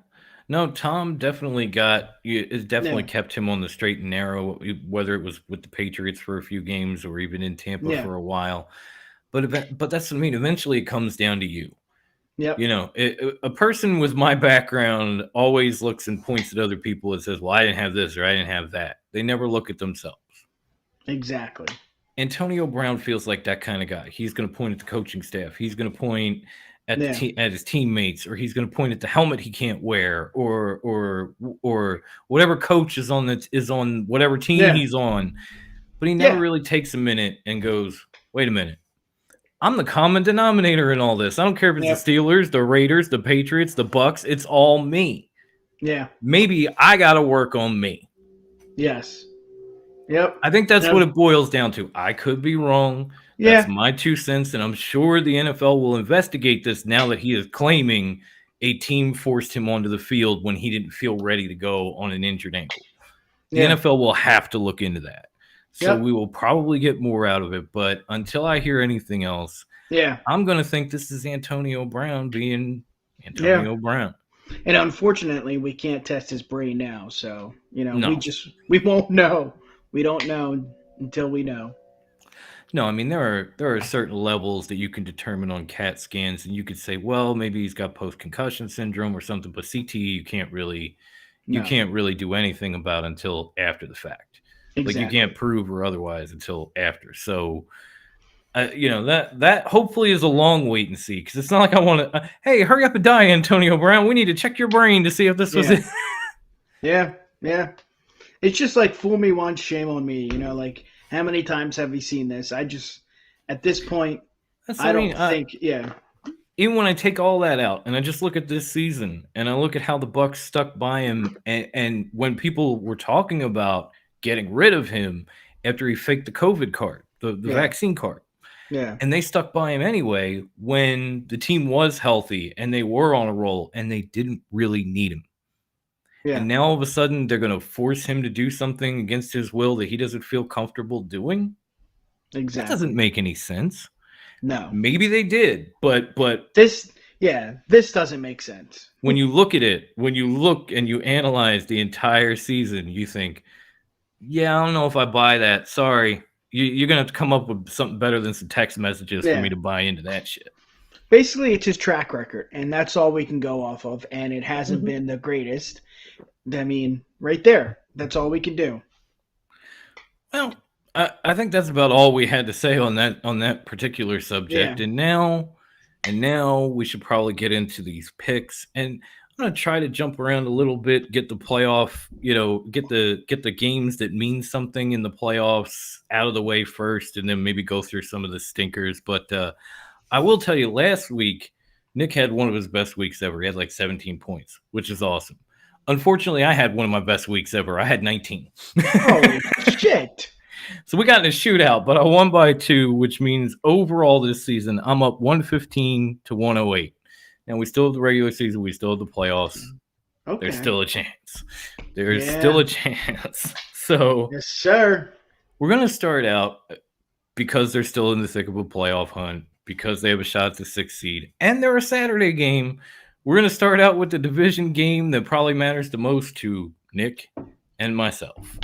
No, Tom definitely it definitely Yeah. kept him on the straight and narrow, whether it was with the Patriots for a few games or even in Tampa Yeah. for a while. But that's what I mean. Eventually, it comes down to you. Yep. A person with my background always looks and points at other people and says, "Well, I didn't have this or I didn't have that." They never look at themselves. Exactly. Antonio Brown feels like that kind of guy. He's going to point at the coaching staff. He's going to point at Yeah. at his teammates, or he's going to point at the helmet he can't wear, or whatever coach is on whatever team Yeah. he's on. But he never Yeah. really takes a minute and goes, "Wait a minute. I'm the common denominator in all this. I don't care if it's Yep. the Steelers, the Raiders, the Patriots, the Bucks. It's all me. Yeah. Maybe I got to work on me." Yes. Yep. I think that's what Yep. it boils down to. I could be wrong. That's Yeah. my 2 cents, and I'm sure the NFL will investigate this now that he is claiming a team forced him onto the field when he didn't feel ready to go on an injured ankle. The Yeah. NFL will have to look into that. So Yep. we will probably get more out of it, but until I hear anything else, Yeah. I'm going to think this is Antonio Brown being Yeah. Antonio Brown. And unfortunately, we can't test his brain now. So, No. we won't know. We don't know until we know. No, I mean there are certain levels that you can determine on CAT scans, and you could say, well, maybe he's got post concussion syndrome or something. But CTE, you No. can't really do anything about until after the fact. Like you Exactly. can't prove or otherwise until after. So, that hopefully is a long wait and see, because it's not like I want to. Hey, hurry up and die, Antonio Brown. We need to check your brain to see if this was Yeah. it. Yeah. Yeah. It's just like fool me once, shame on me. Like how many times have we seen this? At this point, That's I I mean, don't think. Yeah. even when I take all that out and I just look at this season and I look at how the Bucks stuck by him, and when people were talking about getting rid of him after he faked the COVID card, the Yeah. vaccine card, Yeah. and they stuck by him anyway when the team was healthy and they were on a roll and they didn't really need him. Yeah. And now all of a sudden they're going to force him to do something against his will that he doesn't feel comfortable doing. That doesn't Exactly. make any sense. No. Maybe they did, but This doesn't make sense. when you look at it, when you look and you analyze the entire season, you think, yeah, I don't know if I buy that. Sorry. You're going to have to come up with something better than some text messages for me Yeah. to buy into that shit. Basically, it's his track record, and that's all we can go off of. And it hasn't been the greatest. I mean, right there, that's all we can do. Well, I think that's about all we had to say on that particular subject. Yeah. And now we should probably get into these picks. And I'm gonna try to jump around a little bit, get the playoff, get the games that mean something in the playoffs out of the way first, and then maybe go through some of the stinkers. But I will tell you, last week Nick had one of his best weeks ever. He had like 17 points, which is awesome. Unfortunately, I had one of my best weeks ever. I had 19. Holy shit! So we got in a shootout, but I won by 2, which means overall this season I'm up 115 to 108. Now we still have the regular season, we still have the playoffs. There's Okay. still a chance. There's still Yeah. a chance. So Yes, sir. we're going to start out because they're still in the thick of a playoff hunt, because they have a shot at the 6th seed, and they're a Saturday game. We're going to start out with the division game that probably matters the most to Nick and myself.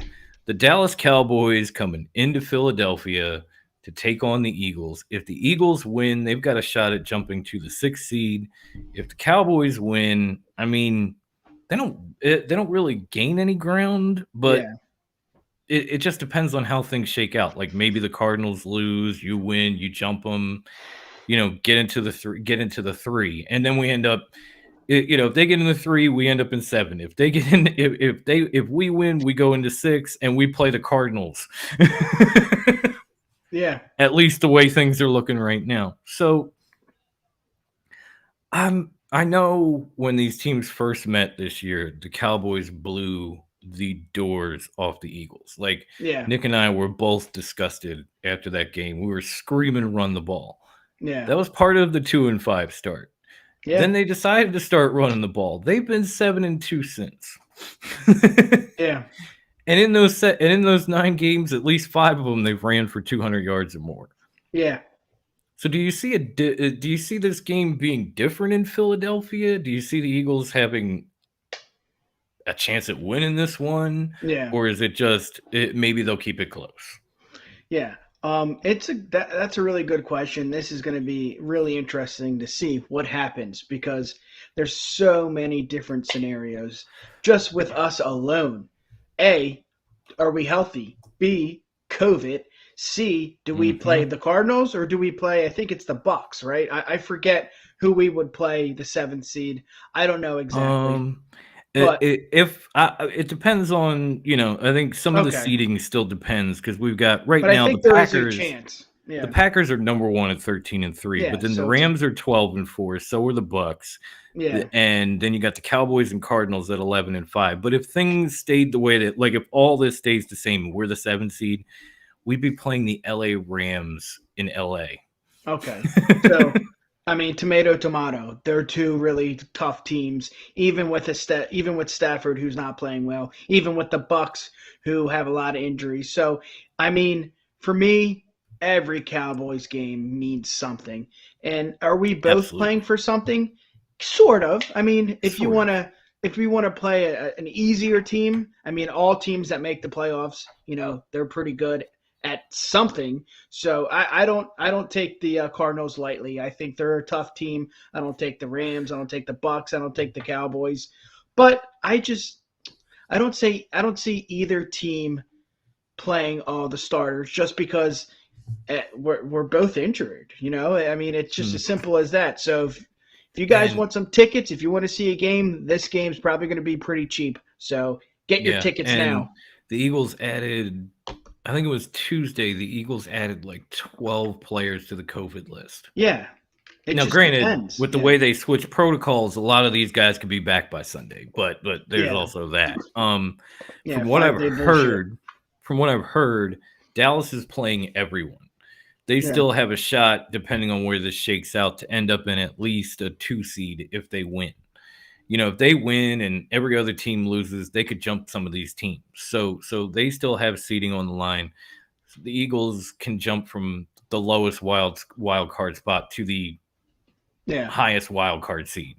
The Dallas Cowboys coming into Philadelphia to take on the Eagles. If the Eagles win, they've got a shot at jumping to the 6th seed. If the Cowboys win, I mean, they don't really gain any ground, but Yeah. it just depends on how things shake out. Like maybe the Cardinals lose, you win, you jump them, get into the three, and then we end up, if they get in the 3, we end up in 7. If they get in, if we win, we go into 6, and we play the Cardinals. Yeah. At least the way things are looking right now. So I know when these teams first met this year, the Cowboys blew the doors off the Eagles. Like Yeah. Nick and I were both disgusted after that game. We were screaming, "Run the ball!" Yeah. That was part of the 2-5 start. Yeah. Then they decided to start running the ball. They've been 7-2 since. Yeah. And in those 9 games, at least 5 of them they've ran for 200 yards or more. Yeah. So do you see this game being different in Philadelphia? Do you see the Eagles having a chance at winning this one, Yeah. or is it just maybe they'll keep it close? Yeah. That's a really good question. This is going to be really interesting to see what happens because there's so many different scenarios just with us alone. A, are we healthy? B, COVID. C, do we play the Cardinals or do we play? I think it's the Bucks, right? I forget who we would play the 7th seed. I don't know exactly, but It depends on, I think some of the okay. seeding still depends because we've got right But I now the think there is a Packers. chance. The Yeah. Packers are number 1 at 13-3, Yeah. but then the So it's Rams are 12-4. So are the Bucks. yeah. And then you got the Cowboys and Cardinals at 11-5. But if things stayed the way that, like, if all this stays the same, we're the 7th seed, we'd be playing the LA Rams in LA. Okay. So, I mean, tomato. They're two really tough teams. Even with Stafford, who's not playing well. Even with the Bucks, who have a lot of injuries. So, I mean, for me, every Cowboys game means something. And are we both Absolutely. playing for something? Sort of. I mean, if we Sort want to play an easier team, I mean, all teams that make the playoffs, they're pretty good at something. So I don't take the Cardinals lightly. I think they're a tough team. I don't take the Rams. I don't take the Bucks. I don't take the Cowboys. But I don't see either team playing all the starters just because we're both injured. I mean, it's just as simple as that. So if you guys want some tickets, if you want to see a game, this game's probably going to be pretty cheap. So get your tickets now. The Eagles added, I think it was Tuesday, the Eagles added like 12 players to the COVID list. Yeah. Now, granted, with the way they switch protocols, a lot of these guys could be back by Sunday, but there's also that. From what I've heard, Dallas is playing everyone. They still have a shot, depending on where this shakes out, to end up in at least a 2 seed if they win. If they win and every other team loses, they could jump some of these teams. So they still have seeding on the line. So the Eagles can jump from the lowest wild card spot to the highest wild card seed.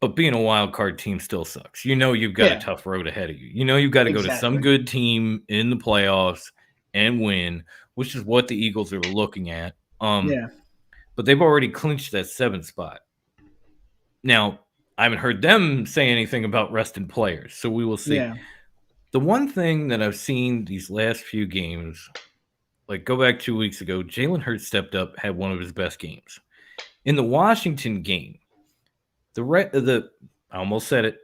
But being a wild card team still sucks. You've got a tough road ahead of you. You've got to go to some good team in the playoffs and win, which is what the Eagles are looking at. But they've already clinched that 7th spot. Now, I haven't heard them say anything about rested players, so we will see. Yeah. The one thing that I've seen these last few games, like go back 2 weeks ago, Jalen Hurts stepped up, had one of his best games. In the Washington game, I almost said it,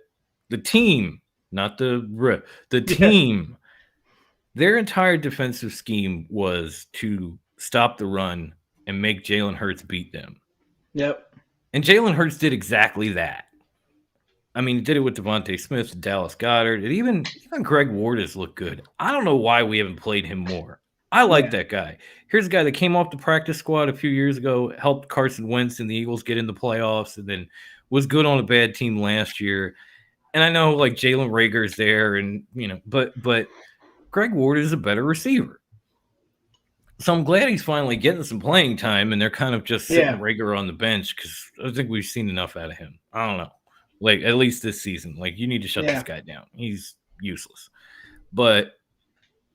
the team, not the team, their entire defensive scheme was to stop the run and make Jalen Hurts beat them. Yep. And Jalen Hurts did exactly that. I mean, he did it with Devontae Smith, Dallas Goedert, and even Greg Ward has looked good. I don't know why we haven't played him more. I like that guy. Here's a guy that came off the practice squad a few years ago, helped Carson Wentz and the Eagles get in the playoffs, and then was good on a bad team last year. And I know like Jalen Rager's there, and but Greg Ward is a better receiver. So I'm glad he's finally getting some playing time, and they're kind of just sitting Yeah. Rager on the bench because I think we've seen enough out of him. I don't know, like at least this season. Like you need to shut this Yeah. guy down. He's useless. But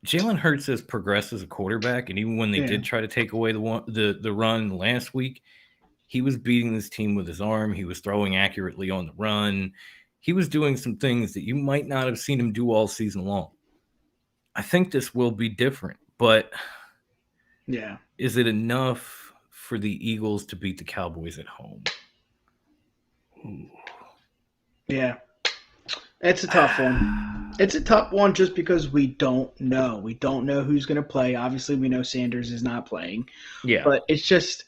Jalen Hurts has progressed as a quarterback, and even when they Yeah. did try to take away the run last week, he was beating this team with his arm. He was throwing accurately on the run. He was doing some things that you might not have seen him do all season long. I think this will be different, but Yeah. is it enough for the Eagles to beat the Cowboys at home? Ooh. Yeah. It's a tough one. It's a tough one just because we don't know. We don't know who's going to play. Obviously, we know Sanders is not playing, Yeah. but it's just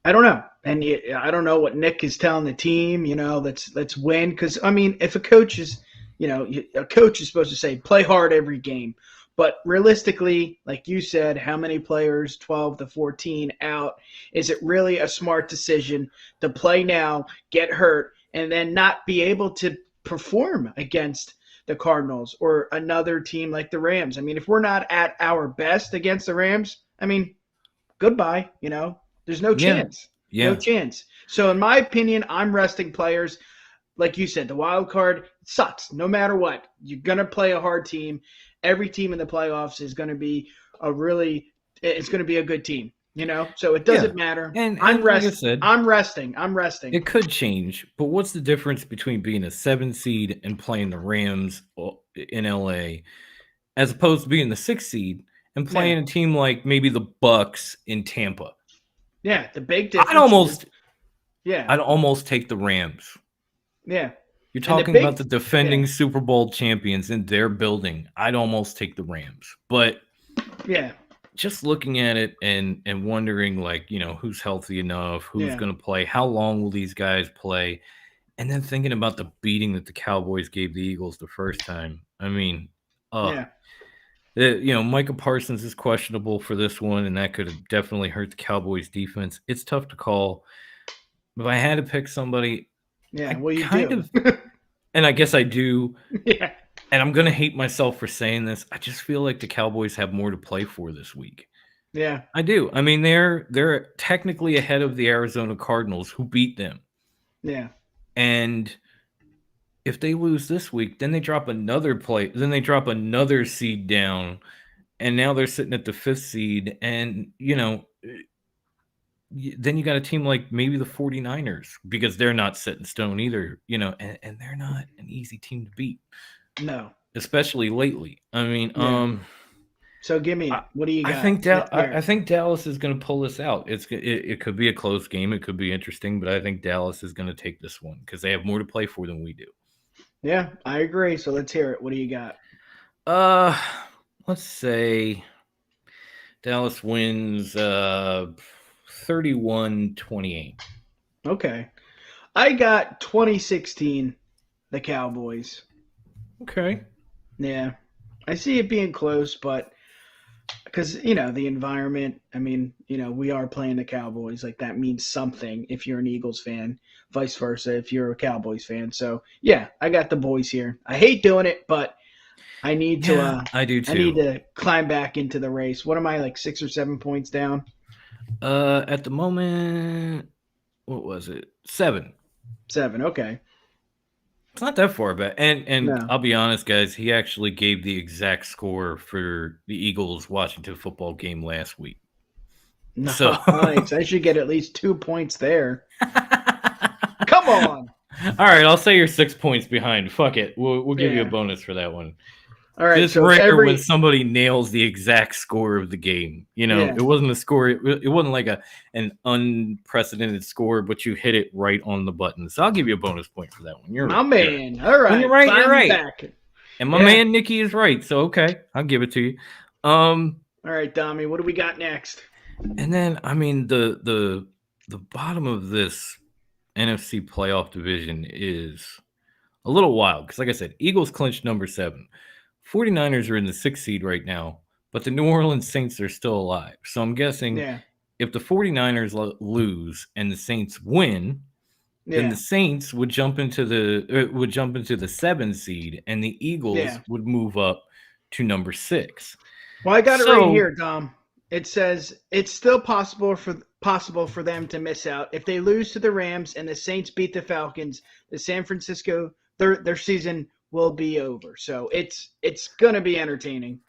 I don't know, and I don't know what Nick is telling the team. Let's win because I mean, if a coach is, a coach is supposed to say play hard every game, but realistically, like you said, how many players, 12 to 14 out? Is it really a smart decision to play now, get hurt, and then not be able to perform against the Cardinals or another team like the Rams? I mean, if we're not at our best against the Rams, I mean, goodbye. There's no Yeah. chance. No Yeah. chance. So in my opinion, I'm resting players. Like you said, the wild card sucks. No matter what, you're gonna play a hard team. Every team in the playoffs is gonna be it's gonna be a good team. So it doesn't matter. And I'm like I said, I'm resting. I'm resting. it could change, but what's the difference between being a 7 seed and playing the Rams in LA as opposed to being the 6 seed and playing a team like maybe the Bucks in Tampa? Yeah, the big difference. I'd almost take the Rams. Yeah. You're talking about the defending Super Bowl champions in their building. I'd almost take the Rams. But yeah, just looking at it and wondering, like, who's healthy enough, who's going to play, how long will these guys play, and then thinking about the beating that the Cowboys gave the Eagles the first time. I mean, Micah Parsons is questionable for this one, and that could have definitely hurt the Cowboys defense. It's tough to call. If I had to pick somebody, you do. And I guess I do. Yeah. And I'm going to hate myself for saying this. I just feel like the Cowboys have more to play for this week. Yeah. I do. I mean, they're technically ahead of the Arizona Cardinals, who beat them. Yeah. And if they lose this week, then they drop another seed down, and now they're sitting at the 5th seed. And, then you got a team like maybe the 49ers, because they're not set in stone either, and they're not an easy team to beat. No. Especially lately. I mean, so give me, what do you got? I think Dallas is going to pull this out. It could be a close game. It could be interesting, but I think Dallas is going to take this one because they have more to play for than we do. Yeah, I agree. So let's hear it. What do you got? Let's say Dallas wins 31-28. Okay. I got 2016, the Cowboys. Okay. Yeah. I see it being close, but because, the environment, I mean, we are playing the Cowboys. Like, that means something if you're an Eagles fan, vice versa if you're a Cowboys fan. So, yeah, I got the boys here. I hate doing it, but I need to. I do too. I need to climb back into the race. What am I, like 6 or 7 points down? At the moment, what was it? 7. 7. Okay. It's not that far back. And No. I'll be honest, guys, he actually gave the exact score for the Eagles Washington football game last week. Nice. So I should get at least 2 points there. Come on. All right, I'll say you're 6 points behind. Fuck it. We'll give you a bonus for that one. All right. Just rare when somebody nails the exact score of the game. It wasn't a score. It wasn't like an unprecedented score, but you hit it right on the button. So I'll give you a bonus point for that one. You're my man. All right. You're right. You're right. Back. And my man Nikki is right. So okay, I'll give it to you. All right, Dommy. What do we got next? And then I mean the bottom of this NFC playoff division is a little wild because, like I said, Eagles clinched number 7. 49ers are in the 6th seed right now, but the New Orleans Saints are still alive. So I'm guessing if the 49ers lose and the Saints win, Then the Yeah. Saints would jump into the 7 seed, and the Eagles Yeah. would move up to number 6. Well, I got it right So here, Dom. It says it's still possible for them to miss out if they lose to the Rams and the Saints beat the Falcons. The San Francisco their season will be over. So it's gonna be entertaining.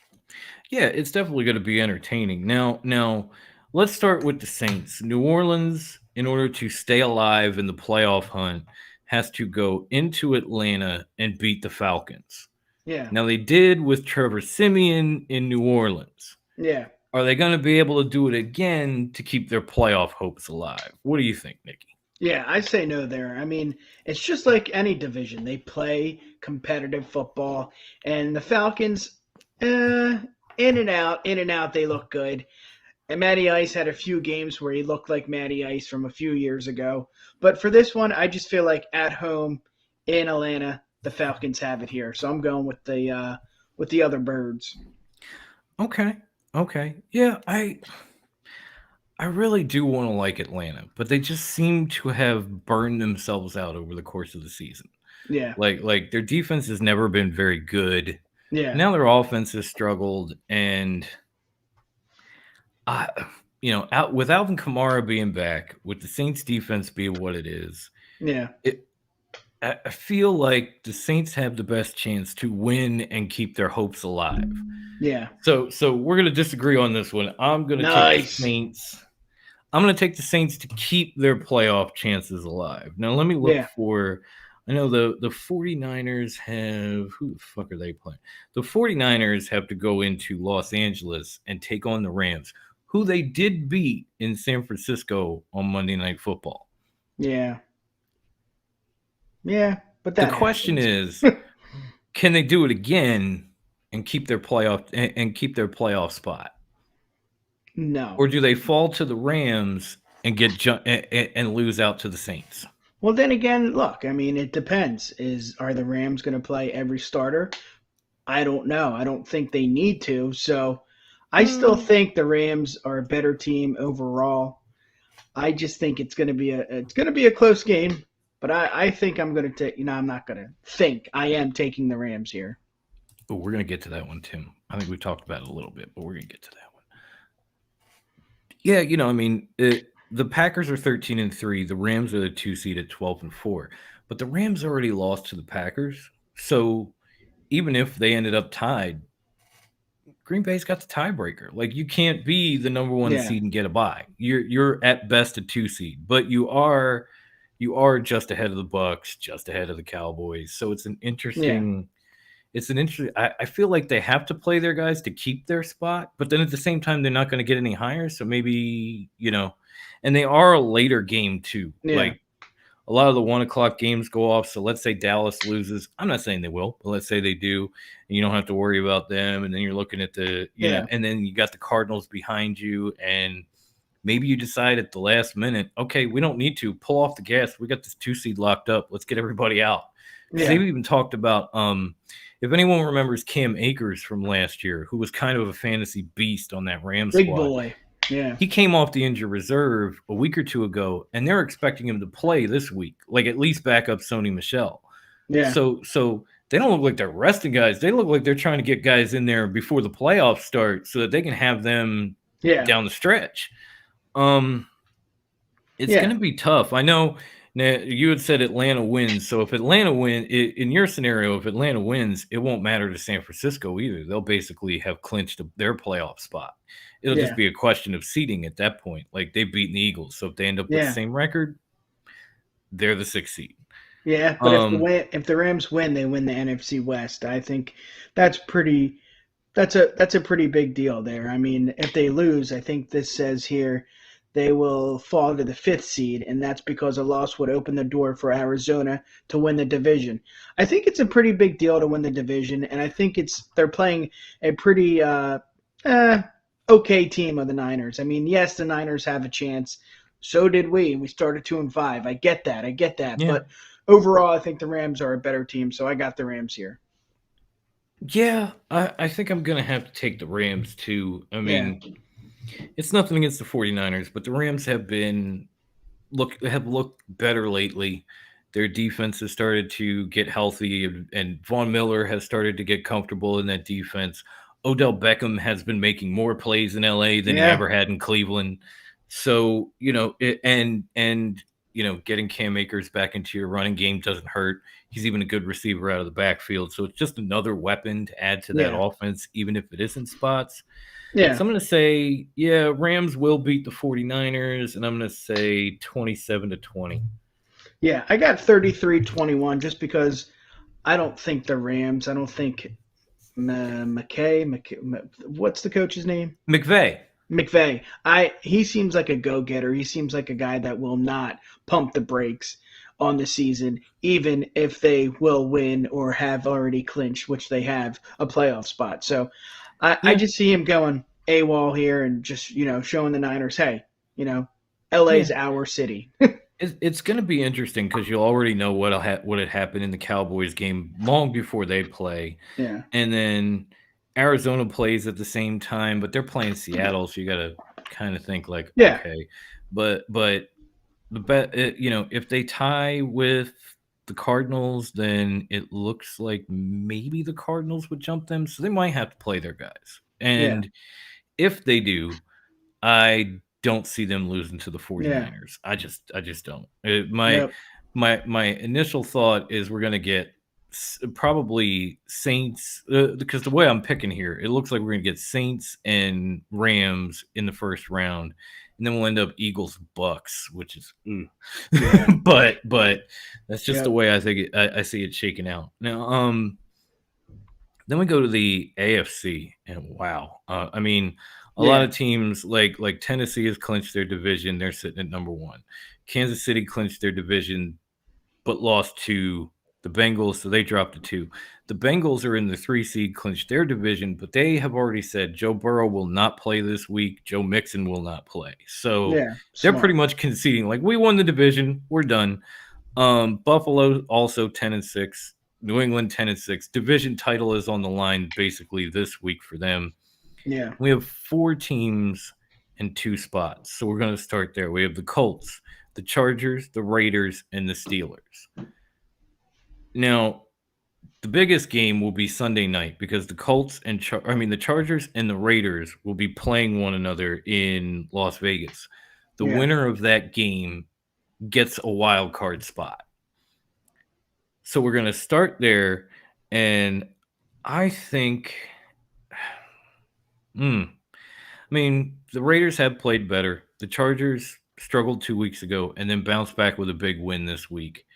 yeah, it's definitely going to be entertaining. Now, let's start with the Saints. New Orleans, in order to stay alive in the playoff hunt, has to go into Atlanta and beat the Falcons. Yeah. Now they did with Trevor Simeon in New Orleans. Yeah. Are they going to be able to do it again to keep their playoff hopes alive? What do you think, Nikki? Yeah, I say no there. I mean, it's just like any division. They play competitive football, and the Falcons, in and out, they look good. And Matty Ice had a few games where he looked like Matty Ice from a few years ago. But for this one, I just feel like at home in Atlanta, the Falcons have it here. So I'm going with the other birds. Okay. Okay. Yeah, I really do want to like Atlanta, but they just seem to have burned themselves out over the course of the season. Yeah, Like their defense has never been very good. yeah, Now their offense has struggled, and I, out with Alvin Kamara being back, with the Saints defense being what it is, yeah, it I feel like the Saints have the best chance to win and keep their hopes alive. yeah. So we're gonna disagree on this one. I'm gonna take the Nice. Saints. I'm going to take the Saints to keep their playoff chances alive. Now, let me look Yeah, for. I know the 49ers have. Who the fuck are they playing? The 49ers have to go into Los Angeles and take on the Rams, who they did beat in San Francisco on Monday Night Football. yeah, yeah. But The that question happens. is, can they do it again and keep their playoff spot? No. Or do they fall to the Rams and and lose out to the Saints? Well, then again, look. I mean, it depends. Are the Rams going to play every starter? I don't know. I don't think they need to. So I still Hmm. think the Rams are a better team overall. I just think it's gonna be a close game. But I think I'm gonna take. I'm not gonna think. I am taking the Rams here. Oh, we're gonna get to that one, Tim. I think we talked about it a little bit, but we're gonna get to that one. Yeah, I mean, the Packers are 13-3. The Rams are the 2 seed at 12-4. But the Rams already lost to the Packers, so even if they ended up tied, Green Bay's got the tiebreaker. Like you can't be the number one Yeah, seed and get a bye. You're at best a 2 seed, but you are just ahead of the Bucks, just ahead of the Cowboys. So it's an yeah, interesting. It's an interesting. I feel like they have to play their guys to keep their spot, but then at the same time, they're not going to get any higher. So maybe and they are a later game too. yeah, Like a lot of the 1 o'clock games go off. So let's say Dallas loses. I'm not saying they will, but let's say they do, and you don't have to worry about them. And then you're looking at yeah, and then you got the Cardinals behind you, and maybe you decide at the last minute, okay, we don't need to pull off the gas. We got this 2 seed locked up. Let's get everybody out. Because yeah. they've even talked about, if anyone remembers Cam Akers from last year, who was kind of a fantasy beast on that Rams Big squad, boy. Yeah, he came off the injured reserve a week or two ago, and they're expecting him to play this week, like at least back up Sony Michel. yeah, So they don't look like they're resting guys. They look like they're trying to get guys in there before the playoffs start so that they can have them yeah, down the stretch. Um, it's going yeah, to be tough. I know. Now, you had said Atlanta wins. So if Atlanta in your scenario, if Atlanta wins, it won't matter to San Francisco either. They'll basically have clinched their playoff spot. It'll just yeah, be a question of seeding at that point. Like they've beaten the Eagles. So if they end up with the yeah, same record, they're the 6th seed. yeah. But Um, if the Rams win, they win the NFC West. I think that's pretty. That's a pretty big deal there. I mean, if they lose, I think this says here they will fall to the 5th seed, and that's because a loss would open the door for Arizona to win the division. I think it's a pretty big deal to win the division, and I think they're playing a pretty uh, okay team of the Niners. I mean, yes, the Niners have a chance. So did we. We started 2-5. I get that. I get that. yeah. But overall, I think the Rams are a better team, so I got the Rams here. Yeah, I think I'm going to have to take the Rams too. I Yeah, mean, it's nothing against the 49ers, but the Rams have been have looked better lately. Their defense has started to get healthy, and Von Miller has started to get comfortable in that defense. Odell Beckham has been making more plays in LA than he Yeah, ever had in Cleveland. So, getting Cam Akers back into your running game doesn't hurt. He's even a good receiver out of the backfield. So it's just another weapon to add to that yeah, offense, even if it isn't spots. yeah, So I'm going to say, yeah, Rams will beat the 49ers, and I'm going to say 27-20. yeah. I got 33-21 just because I don't think the Rams. I don't think what's the coach's name? McVay. McVay. He seems like a go-getter. He seems like a guy that will not pump the brakes on the season, even if they will win or have already clinched, which they have, a playoff spot. So I Yeah, just see him going AWOL here and just, showing the Niners, hey, LA's yeah. our city. It's going to be interesting because you'll already know what had happened in the Cowboys game long before they play, Yeah. and then Arizona plays at the same time, but they're playing Seattle, so you got to kind of think like, Yeah. okay, but the bet, if they tie with the Cardinals, then it looks like maybe the Cardinals would jump them, so they might have to play their guys, Yeah. and if they do, I don't see them losing to the Yeah. 49ers. I just don't. My Yep. my initial thought is we're going to get probably Saints, because the way I'm picking here, it looks like we're going to get Saints and Rams in the first round, and then we'll end up Eagles Bucks, which is Yeah. but that's just the Yep. way I think I see it shaking out. Now, then we go to the AFC, and wow, I mean, a lot Yeah. of teams like Tennessee has clinched their division; they're sitting at number one. Kansas City clinched their division, but lost to the Bengals, so they dropped to two. The Bengals are in the 3 seed, clinched their division, but they have already said Joe Burrow will not play this week. Joe Mixon will not play, so Yeah. they're pretty Smart. much conceding like we won the division, we're done. Buffalo also 10-6. New England 10-6. Division title is on the line basically this week for them. Yeah. We have 4 teams in 2 spots, so we're going to start there. We have the Colts, the Chargers, the Raiders, and the Steelers. Now, the biggest game will be Sunday night because the the Chargers and the Raiders will be playing one another in Las Vegas. The Yeah. winner of that game gets a wild card spot. So we're going to start there, and I think, I mean, the Raiders have played better. The Chargers struggled 2 weeks ago and then bounced back with a big win this week.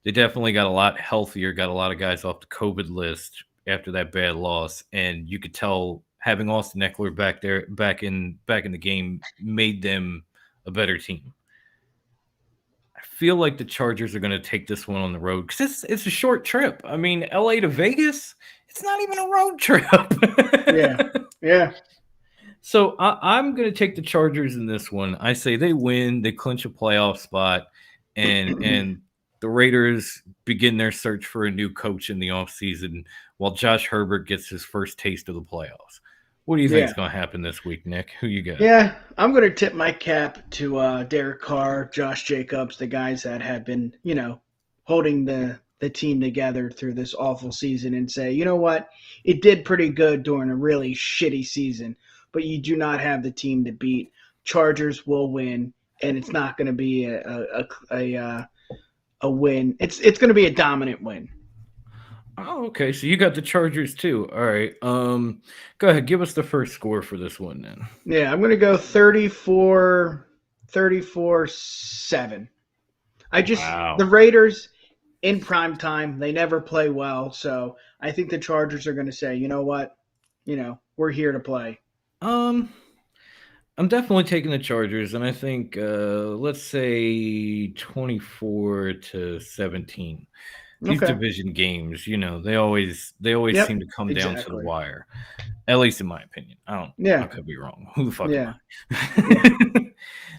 They definitely got a lot healthier, got a lot of guys off the COVID list after that bad loss, and you could tell having Austin Eckler back there, back in the game, made them a better team. I feel like the Chargers are going to take this one on the road because it's a short trip. I mean, LA to Vegas, it's not even a road Yeah. trip. Yeah. So I'm going to take the Chargers in this one. I say they win, they clinch a playoff spot, and the Raiders begin their search for a new coach in the offseason while Josh Herbert gets his first taste of the playoffs. What do you think is Yeah. going to happen this week, Nick? Who you got? Yeah, I'm going to tip my cap to Derek Carr, Josh Jacobs, the guys that have been, holding the team together through this awful season, and say, you know what, it did pretty good during a really shitty season, but you do not have the team to beat. Chargers will win, and it's not going to be a win. It's going to be a dominant win. Oh, okay. So you got the Chargers too. All right. Go ahead. Give us the first score for this one then. Yeah, I'm going to go 34-7. The Wow. Raiders in prime time, they never play well, so I think the Chargers are going to say, you know what, we're here to play. Um, I'm definitely taking the Chargers, and I think let's say 24-17. These Okay. division games, they always Yep. seem to come down to the Exactly. wire. At least in my opinion. I Yeah. could be wrong. Who the fuck am Yeah. Yeah. I?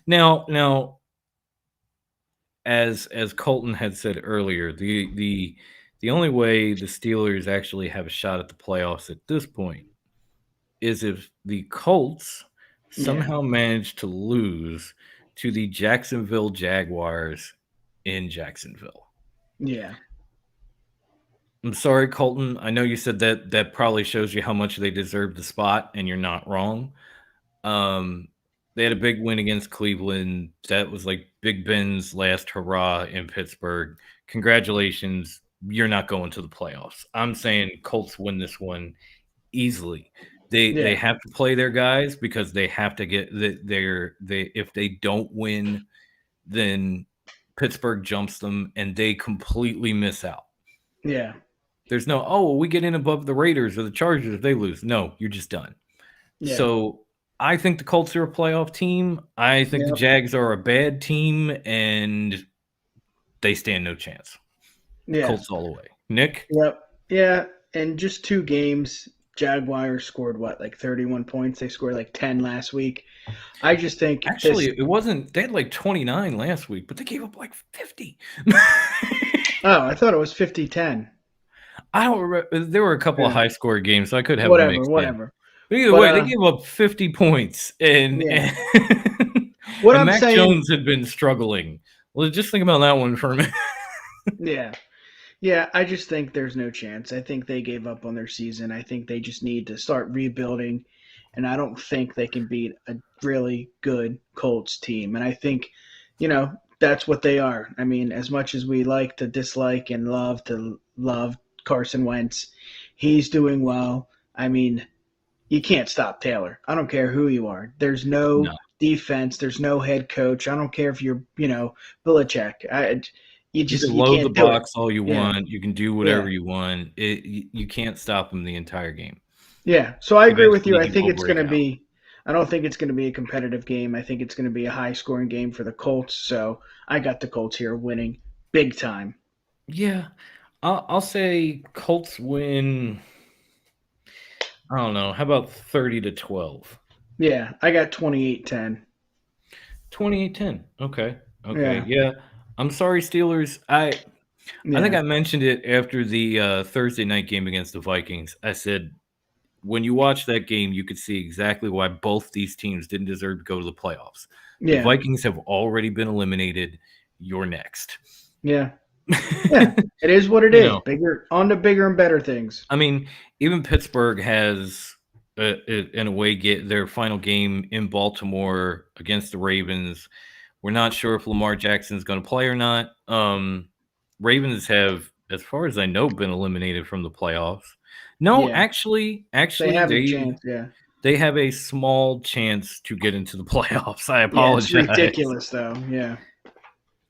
Now, as Colton had said earlier, the only way the Steelers actually have a shot at the playoffs at this point is if the Colts Yeah. somehow manage to lose to the Jacksonville Jaguars in Jacksonville. Yeah. I'm sorry, Colton. I know you said that probably shows you how much they deserve the spot, and you're not wrong. They had a big win against Cleveland. That was like Big Ben's last hurrah in Pittsburgh. Congratulations. You're not going to the playoffs. I'm saying Colts win this one easily. They Yeah. have to play their guys because they have to get they if they don't win, then Pittsburgh jumps them and they completely miss out. Yeah. There's no, we get in above the Raiders or the Chargers if they lose. No, you're just done. Yeah. So I think the Colts are a playoff team. I think the Jags are a bad team, and they stand no chance. Yeah. Colts all the way. Nick? Yep. Yeah. And just 2 games, Jaguars scored like 31 points. They scored like 10 last week. I just think actually it wasn't. They had like 29 last week, but they gave up like 50. Oh, I thought it was 50-10. I don't remember. There were a couple of high score games, so I could have whatever. But either way, they gave up 50 points, and what and I'm Mac saying, Jones had been struggling. Well, just think about that one for a minute. Yeah, I just think there's no chance. I think they gave up on their season. I think they just need to start rebuilding, and I don't think they can beat a really good Colts team. And I think, that's what they are. I mean, as much as we like to dislike and love Carson Wentz, he's doing well. I mean, you can't stop Taylor. I don't care who you are. There's no defense. There's no head coach. I don't care if you're, Belichick. You can load the box all you want. You can do whatever you want. You can't stop them the entire game. Yeah. So I agree with you. I think it's going to be. I don't think it's going to be a competitive game. I think it's going to be a high-scoring game for the Colts. So I got the Colts here winning big time. Yeah, I'll say Colts win. I don't know. How about 30-12? Yeah, I got 28-10. 28-10. Okay. Yeah. I'm sorry, Steelers. I think I mentioned it after the Thursday night game against the Vikings. I said, when you watch that game, you could see exactly why both these teams didn't deserve to go to the playoffs. Yeah. The Vikings have already been eliminated. You're next. Yeah. It is what it is. Bigger on to bigger and better things. I mean, even Pittsburgh has in a way get their final game in Baltimore against the Ravens. We're not sure if Lamar Jackson's going to play or not. Ravens have, as far as I know, been eliminated from the playoffs. No, actually, they have a chance. Yeah, they have a small chance to get into the playoffs. I apologize. It's ridiculous, though. Yeah,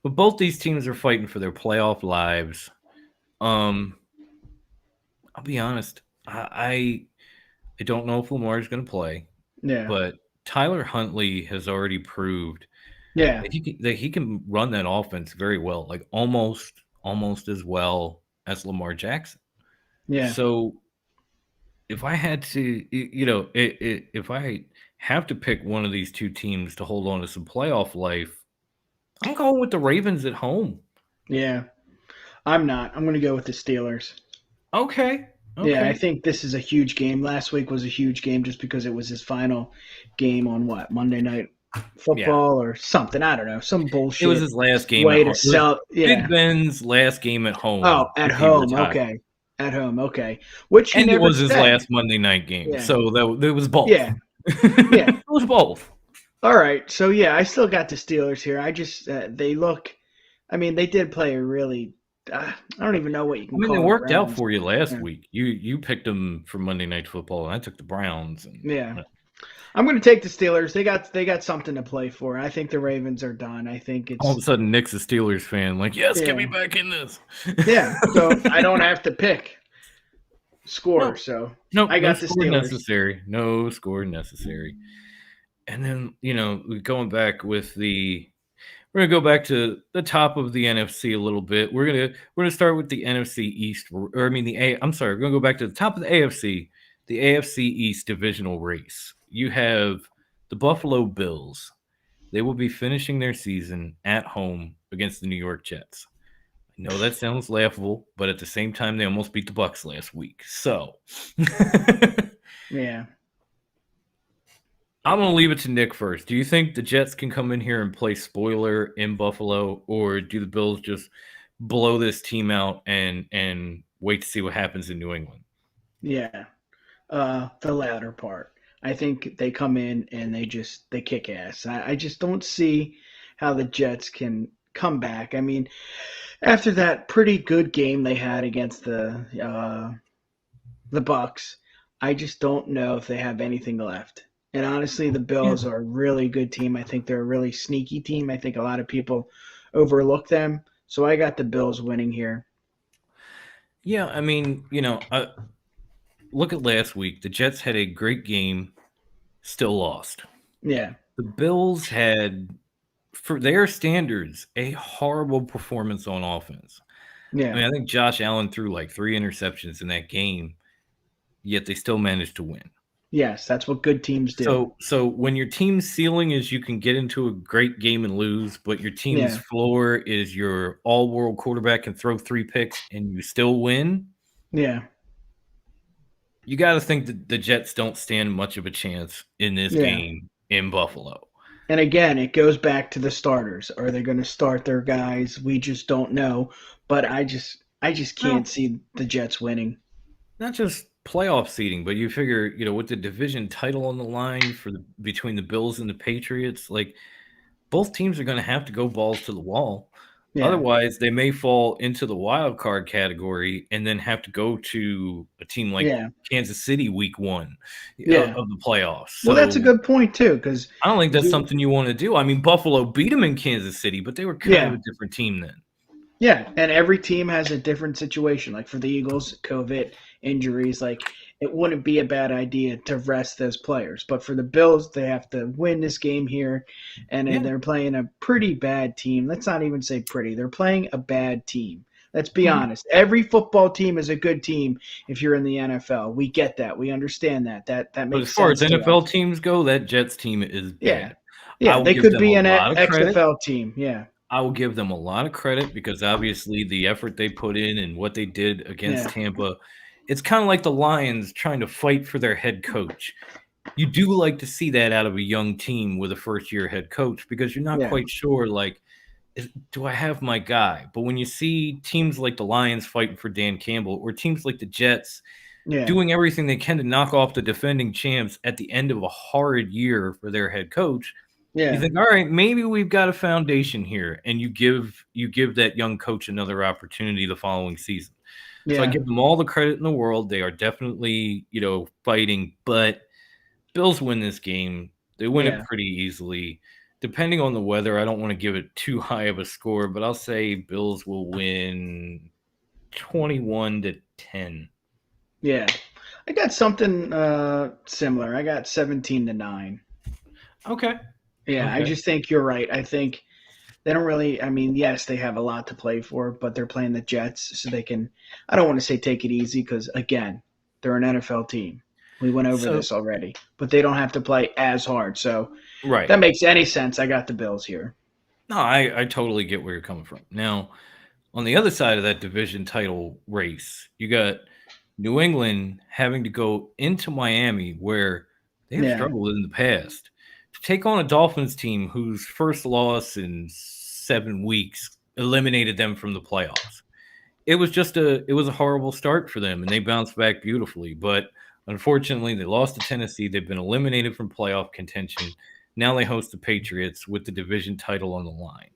but both these teams are fighting for their playoff lives. I'll be honest. I don't know if Lamar is going to play. Yeah, but Tyler Huntley has already proved. Yeah, that he can run that offense very well, like almost as well as Lamar Jackson. Yeah. So if I had to, if I have to pick one of these two teams to hold on to some playoff life, I'm going with the Ravens at home. Yeah, I'm not. I'm going to go with the Steelers. Okay. Yeah, I think this is a huge game. Last week was a huge game just because it was his final game on Monday Night Football or something. I don't know, some bullshit. It was his last game. Way to sell. Big Ben's last game at home. Oh, at home. Okay. At home. Okay. Which he it was said. His last Monday night game. Yeah. So it was both. Yeah. Yeah. It was both. All right. So yeah, I still got the Steelers here. I just they look. I mean, they did play a really. I don't even know what you can. They worked out for you last week. You picked them for Monday Night Football, and I took the Browns. I'm going to take the Steelers. They got something to play for. I think the Ravens are done. I think it's all of a sudden Nick's a Steelers fan. Like, yes, get me back in this. Yeah, so I don't have to pick score. I got the Steelers. Necessary. No score necessary. And then going back with we're gonna go back to the top of the NFC a little bit. We're gonna start with the NFC East, I'm sorry. We're gonna go back to the top of the AFC East divisional race. You have the Buffalo Bills. They will be finishing their season at home against the New York Jets. I know that sounds laughable, but at the same time, they almost beat the Bucks last week. So, yeah. I'm going to leave it to Nick first. Do you think the Jets can come in here and play spoiler in Buffalo, or do the Bills just blow this team out and wait to see what happens in New England? Yeah, the latter part. I think they come in and they kick ass. I just don't see how the Jets can come back. I mean, after that pretty good game they had against the Bucks, I just don't know if they have anything left. And honestly, the Yeah. Bills are a really good team. I think they're a really sneaky team. I think a lot of people overlook them. So I got the Bills winning here. Yeah, I mean, look at last week. The Jets had a great game, still lost. Yeah, The Bills had, for their standards, a horrible performance on offense. I yeah, mean, I think Josh Allen threw like 3 interceptions in that game, yet they still managed to win. yes, that's what good teams do. So when your team's ceiling is you can get into a great game and lose, but your team's Yeah, floor is your all-world quarterback can throw 3 picks and you still win, yeah, you got to think that the Jets don't stand much of a chance in this yeah. game in Buffalo. And again, it goes back to the starters. Are they going to start their guys? We just don't know. But I just can't Well, see the Jets winning. not just playoff seeding, but you figure, with the division title on the line between the Bills and the Patriots, like both teams are going to have to go balls to the wall. Yeah, Otherwise, they may fall into the wild card category and then have to go to a team like yeah, Kansas City week 1 yeah. of the playoffs. Well, that's a So good point too, because I don't think that's you, something you want to do. I mean, Buffalo beat them in Kansas City, but they were kind of yeah, a different team then. yeah, and every team has a different situation. Like for the Eagles, COVID, injuries, like it wouldn't be a bad idea to rest those players. But for the Bills, they have to win this game here, and then Yeah. they're playing a pretty bad team. Let's not even say pretty. They're playing a bad team. Let's be Mhm. honest. Every football team is a good team if you're in the NFL. We get that. We understand that. That But as makes far as sense to NFL us. teams go, that Jets team is Yeah. bad. I Yeah, will they give could them a be an lot of credit. XFL team. Yeah. I will give them a lot of credit because obviously the effort they put in and what they did against Yeah. Tampa, it's kind of like the Lions trying to fight for their head coach. You do like to see that out of a young team with a first-year head coach because you're not Yeah. quite sure, like, do I have my guy? But when you see teams like the Lions fighting for Dan Campbell or teams like the Jets Yeah. doing everything they can to knock off the defending champs at the end of a horrid year for their head coach, you Yeah. think, all right, maybe we've got a foundation here, and you give that young coach another opportunity the following season. So I Yeah. give them all the credit in the world. They are definitely, fighting, but Bills win this game. They win it Yeah. pretty easily. Depending on the weather, I don't want to give it too high of a score, but I'll say Bills will win 21-10. Yeah. I got something similar. I got 17-9. Okay. Yeah, I Okay. just think you're right. I think they don't really, I mean, yes, they have a lot to play for, but they're playing the Jets, so they can, I don't want to say take it easy because, again, they're an NFL team. We went over So this already, but they don't have to play as hard. So if right. that makes any sense, I got the Bills here. No, I totally get where you're coming from. Now, on the other side of that division title race, you got New England having to go into Miami where they have Yeah. struggled in the past to take on a Dolphins team whose first loss in 7 weeks eliminated them from the playoffs. It was a horrible start for them and they bounced back beautifully, but unfortunately they lost to Tennessee. They've been eliminated from playoff contention. Now they host the Patriots with the division title on the line.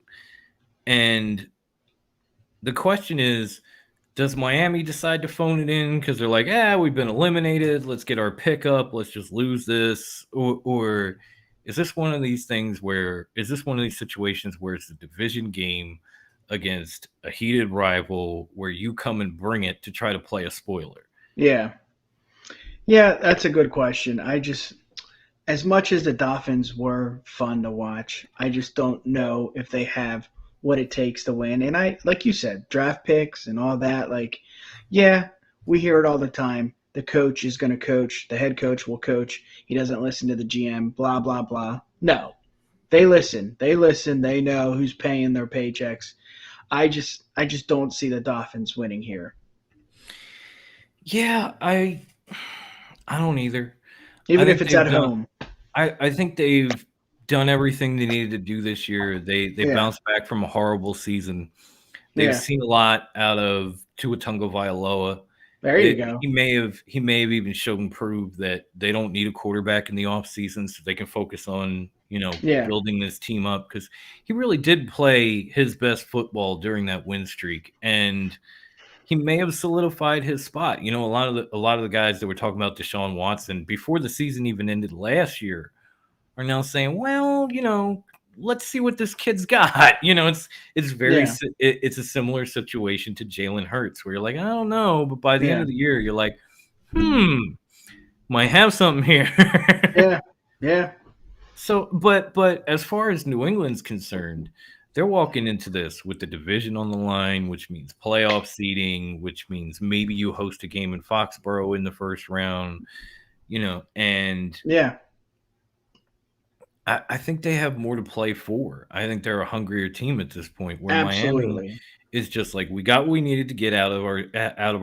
And the question is, does Miami decide to phone it in because they're like, we've been eliminated. Let's get our pick up. Let's just lose this. Or is this one of these situations where it's a division game against a heated rival where you come and bring it to try to play a spoiler? Yeah. Yeah, that's a good question. As much as the Dolphins were fun to watch, I just don't know if they have what it takes to win. And like you said, draft picks and all that, like, yeah, we hear it all the time. The coach is going to coach, the head coach will coach. He doesn't listen to the GM, blah, blah, blah. No, they listen. They listen. They know who's paying their paychecks. I just don't see the Dolphins winning here. Yeah, I don't either. I Even if think it's they've at done home. I think they've done everything they needed to do this year. They Yeah. bounced back from a horrible season. They've Yeah. seen a lot out of Tua Tagovailoa. There you go. He may have even shown prove that they don't need a quarterback in the offseason, so they can focus on Yeah. building this team up, because he really did play his best football during that win streak, and he may have solidified his spot. A lot of the guys that were talking about Deshaun Watson before the season even ended last year are now saying, well, let's see what this kid's got. Yeah. It's a similar situation to Jalen Hurts, where you're like, I don't know, but by the end Yeah. of the year, you're like, might have something here. Yeah. Yeah. So, but as far as New England's concerned, they're walking into this with the division on the line, which means playoff seeding, which means maybe you host a game in Foxborough in the first round, and Yeah. I think they have more to play for. I think they're a hungrier team at this point. Where Miami Absolutely. is just like, we got what we needed to get out of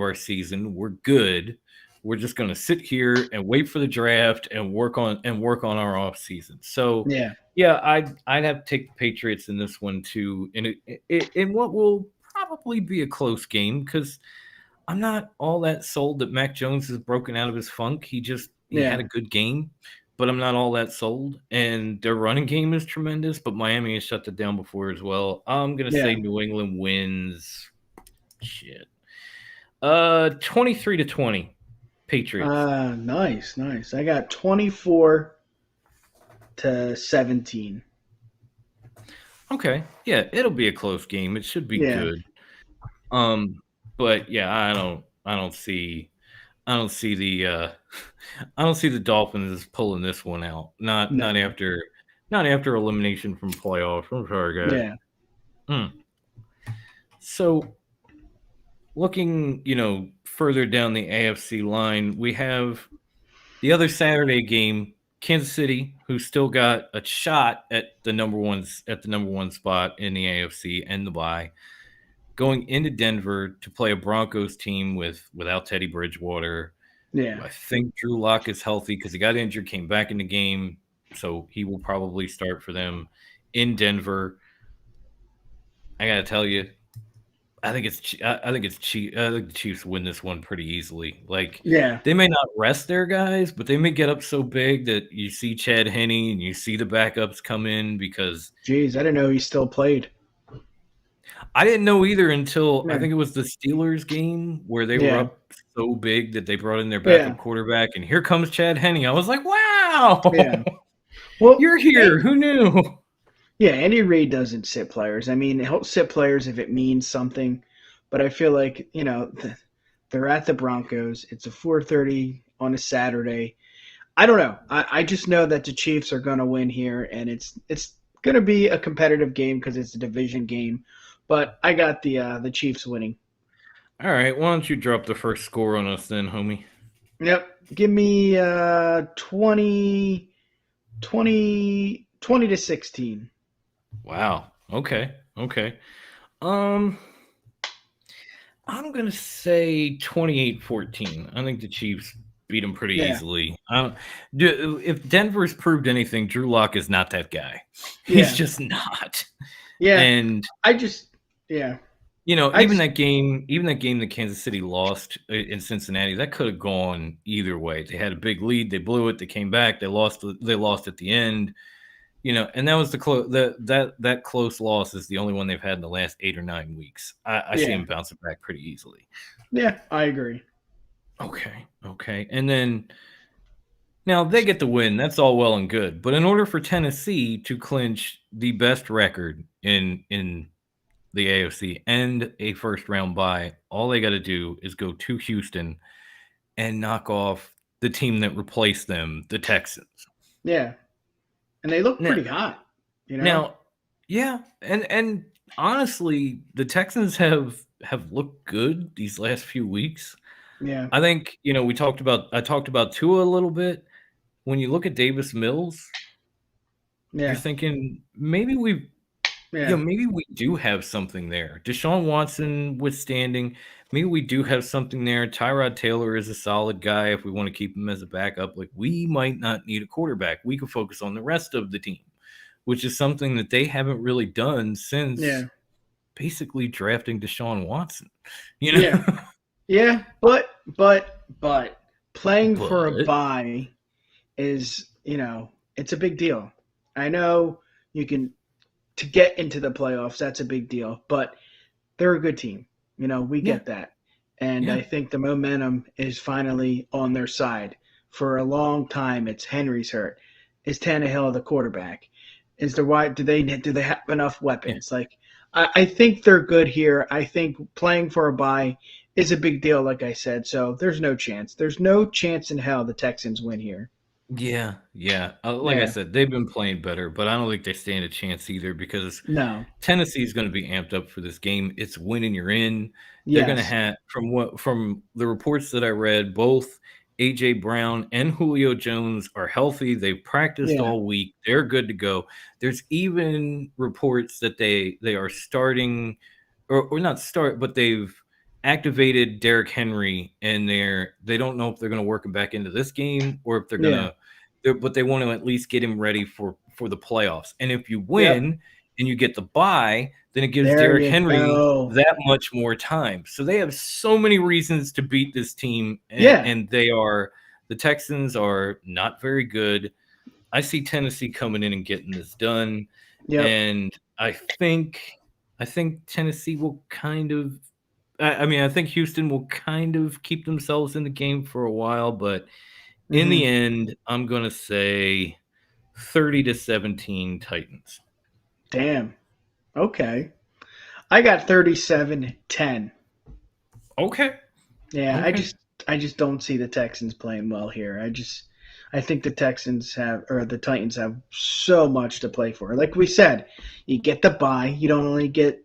our season. We're good. We're just going to sit here and wait for the draft and work on our off season. So Yeah. yeah, I'd have to take the Patriots in this one too, in what will probably be a close game, because I'm not all that sold that Mac Jones has broken out of his funk. He had Yeah. a good game, but I'm not all that sold. And their running game is tremendous, but Miami has shut it down before as well. I'm gonna say Yeah. New England wins. Shit. 23-20, Patriots. Nice, nice. I got 24-17. Okay, yeah, it'll be a close game. It should be Yeah. good. But yeah, I don't see I don't see the Dolphins pulling this one out. Not No. after elimination from playoffs. I'm sorry, guys. Yeah. Hmm. So looking, further down the AFC line, we have the other Saturday game, Kansas City, who still got a shot at the number one spot in the AFC and the bye, going into Denver to play a Broncos team without Teddy Bridgewater. Yeah. I think Drew Lock is healthy because he got injured, came back in the game, so he will probably start for them in Denver. I gotta tell you, I think it's Chiefs. I think the Chiefs win this one pretty easily. Like, Yeah. they may not rest their guys, but they may get up so big that you see Chad Henne and you see the backups come in, because Jeez, I didn't know he still played. I didn't know either until I Yeah. think it was the Steelers game where they were Yeah. up so big that they brought in their Yeah. backup quarterback, and here comes Chad Henne. I was like, wow, Yeah. Well, you're here. Who knew? yeah, Andy Reid doesn't sit players. I mean, he'll sit players if it means something, but I feel like, they're at the Broncos. It's a 4:30 on a Saturday. I don't know. I just know that the Chiefs are going to win here, and it's going to be a competitive game because it's a division game. But I got the Chiefs winning. All right, why don't you drop the first score on us then, homie? Yep. Give me 20-16. Wow. Okay. Um, I'm gonna say 28-14. I think the Chiefs beat them pretty Yeah. easily. If Denver's proved anything, Drew Lock is not that guy. He's Yeah. just not. Yeah. And I just yeah. even that game that Kansas City lost in Cincinnati, that could have gone either way. They had a big lead, they blew it, they came back, they lost at the end. And that was that close loss is the only one they've had in the last 8 or 9 weeks. I see Yeah. them bouncing back pretty easily. Yeah, I agree. Okay. And then now they get the win. That's all well and good. But in order for Tennessee to clinch the best record in the AFC and a first round bye, all they got to do is go to Houston and knock off the team that replaced them, the Texans. Yeah. And they look Now, pretty hot, now yeah, and honestly, the Texans have looked good these last few weeks. Yeah. I think, I talked about Tua a little bit. When you look at Davis Mills, you're Yeah. thinking maybe Yeah. maybe we do have something there. Deshaun Watson withstanding, maybe we do have something there. Tyrod Taylor is a solid guy if we want to keep him as a backup. Like, we might not need a quarterback. We could focus on the rest of the team, which is something that they haven't really done since Yeah. basically drafting Deshaun Watson. You know, Yeah. Yeah. But playing for a but bye is, it's a big deal. I know you can to get into the playoffs, that's a big deal, but they're a good team. We yeah, get that. And yeah, I think the momentum is finally on their side. For a long time, it's Henry's hurt. Is Tannehill the quarterback? Is there why do they have enough yeah. weapons? Like I think they're good here. I think playing for a bye is a big deal, like I said. So there's no chance. There's no chance in hell the Texans win here. Yeah, yeah. Like I Yeah. said, they've been playing better, but I don't think they stand a chance either because No. Tennessee is going to be amped up for this game. It's winning you're in. They're going to Yes. have from the reports that I read, both AJ Brown and Julio Jones are healthy. They've practiced Yeah. all week. They're good to go. There's even reports that they are starting or not start, but they've activated Derrick Henry and they don't know if they're going to work him back into this game or if they're going Yeah. to but they want to at least get him ready for the playoffs. And if you Yep. win and you get the bye, then it gives There Derrick you Henry go. that much more time. So they have so many reasons to beat this team, Yeah. and the Texans are not very good. I see Tennessee coming in and getting this done, Yep. and I think Tennessee will kind of. I mean, I think Houston will kind of keep themselves in the game for a while, but in the Hmm. end, I'm gonna say 30-17 Titans. Damn. Okay. I got 37-10. Okay. Yeah, I Okay. just I just don't see the Texans playing well here. I think the Titans have so much to play for. Like we said, you get the bye. You don't only get,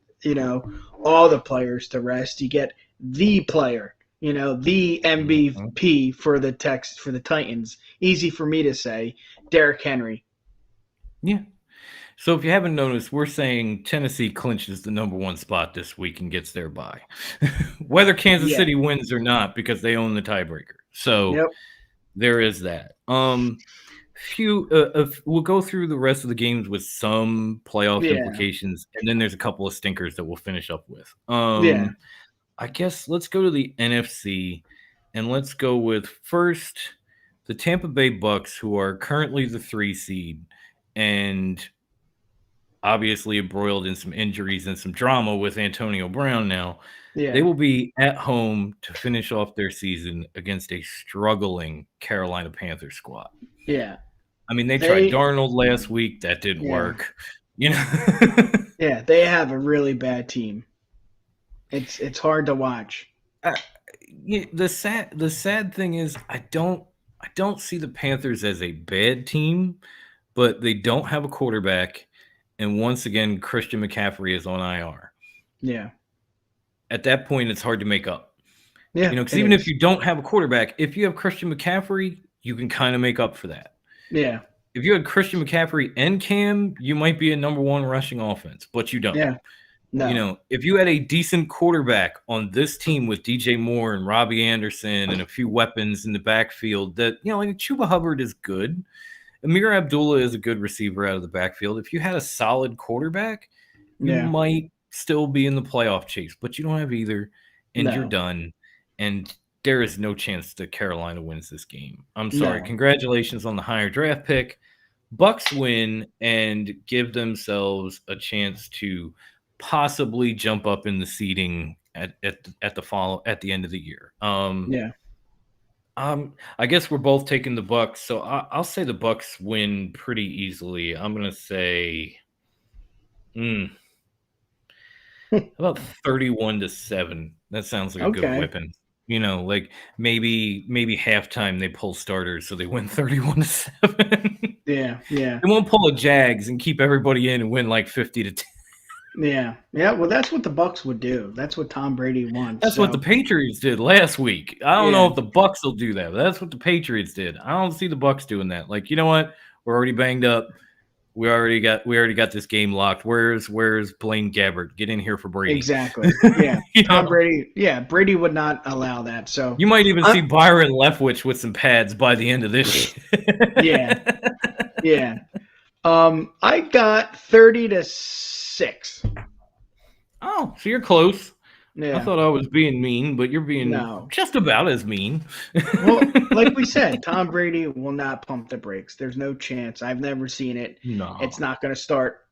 all the players to rest. You get the player, the Mhm. MVP for the Titans. Easy for me to say, Derrick Henry. Yeah. So if you haven't noticed, we're saying Tennessee clinches the number one spot this week and gets their bye, whether Kansas Yeah. City wins or not, because they own the tiebreaker. So Yep. there is that. We'll go through the rest of the games with some playoff Yeah. implications, and then there's a couple of stinkers that we'll finish up with. Yeah. I guess let's go to the NFC and let's go with first the Tampa Bay Bucks, who are currently the 3 seed and obviously embroiled in some injuries and some drama with Antonio Brown now. They Yeah. will be at home to finish off their season against a struggling Carolina Panthers squad. Yeah. I mean, they tried They Darnold last week. That didn't yeah. work. You know, Yeah, they have a really bad team. It's hard to watch. Uh, the sad thing is I don't see the Panthers as a bad team, but they don't have a quarterback, and once again, Christian McCaffrey is on IR. Yeah. At that point, it's hard to make up. Yeah, Because it even if is. you don't have a quarterback, if you have Christian McCaffrey, you can kind of make up for that. Yeah. If you had Christian McCaffrey and Cam, you might be a number one rushing offense, but you don't. Yeah. No. If you had a decent quarterback on this team with DJ Moore and Robbie Anderson and a few weapons in the backfield that, like Chuba Hubbard is good. Amir Abdullah is a good receiver out of the backfield. If you had a solid quarterback, you Yeah. might still be in the playoff chase, but you don't have either, and you're No. done. And there is no chance that Carolina wins this game. I'm sorry. No. Congratulations on the higher draft pick. Bucks win and give themselves a chance to possibly jump up in the seeding at the end of the year. Yeah. I guess we're both taking the Bucks, so I'll say the Bucks win pretty easily. I'm gonna say, how about 31-7? That sounds like a good Okay. weapon. Like maybe halftime they pull starters, so they win 31-7. Yeah. Yeah. They won't pull a Jags and keep everybody in and win like 50-10. Yeah. Yeah. Well, that's what the Bucks would do. That's what Tom Brady wants. That's what the So Patriots did last week. I don't know yeah. if the Bucks will do that, but that's what the Patriots did. I don't see the Bucks doing that. Like, you know what? We're already banged up. we already got this game locked. Where's Blaine Gabbert? Get in here for Brady. Exactly. Yeah. You Tom know, Brady. Yeah, Brady would not allow that. So, you might even I, see Byron Leftwich with some pads by the end of this yeah, shit. yeah. I got 30-6. Oh, so you're close. I Yeah. thought I was being mean, but you're being No. just about as mean. Well, like we said, Tom Brady will not pump the brakes. There's no chance. I've never seen it. It's No, not going to start,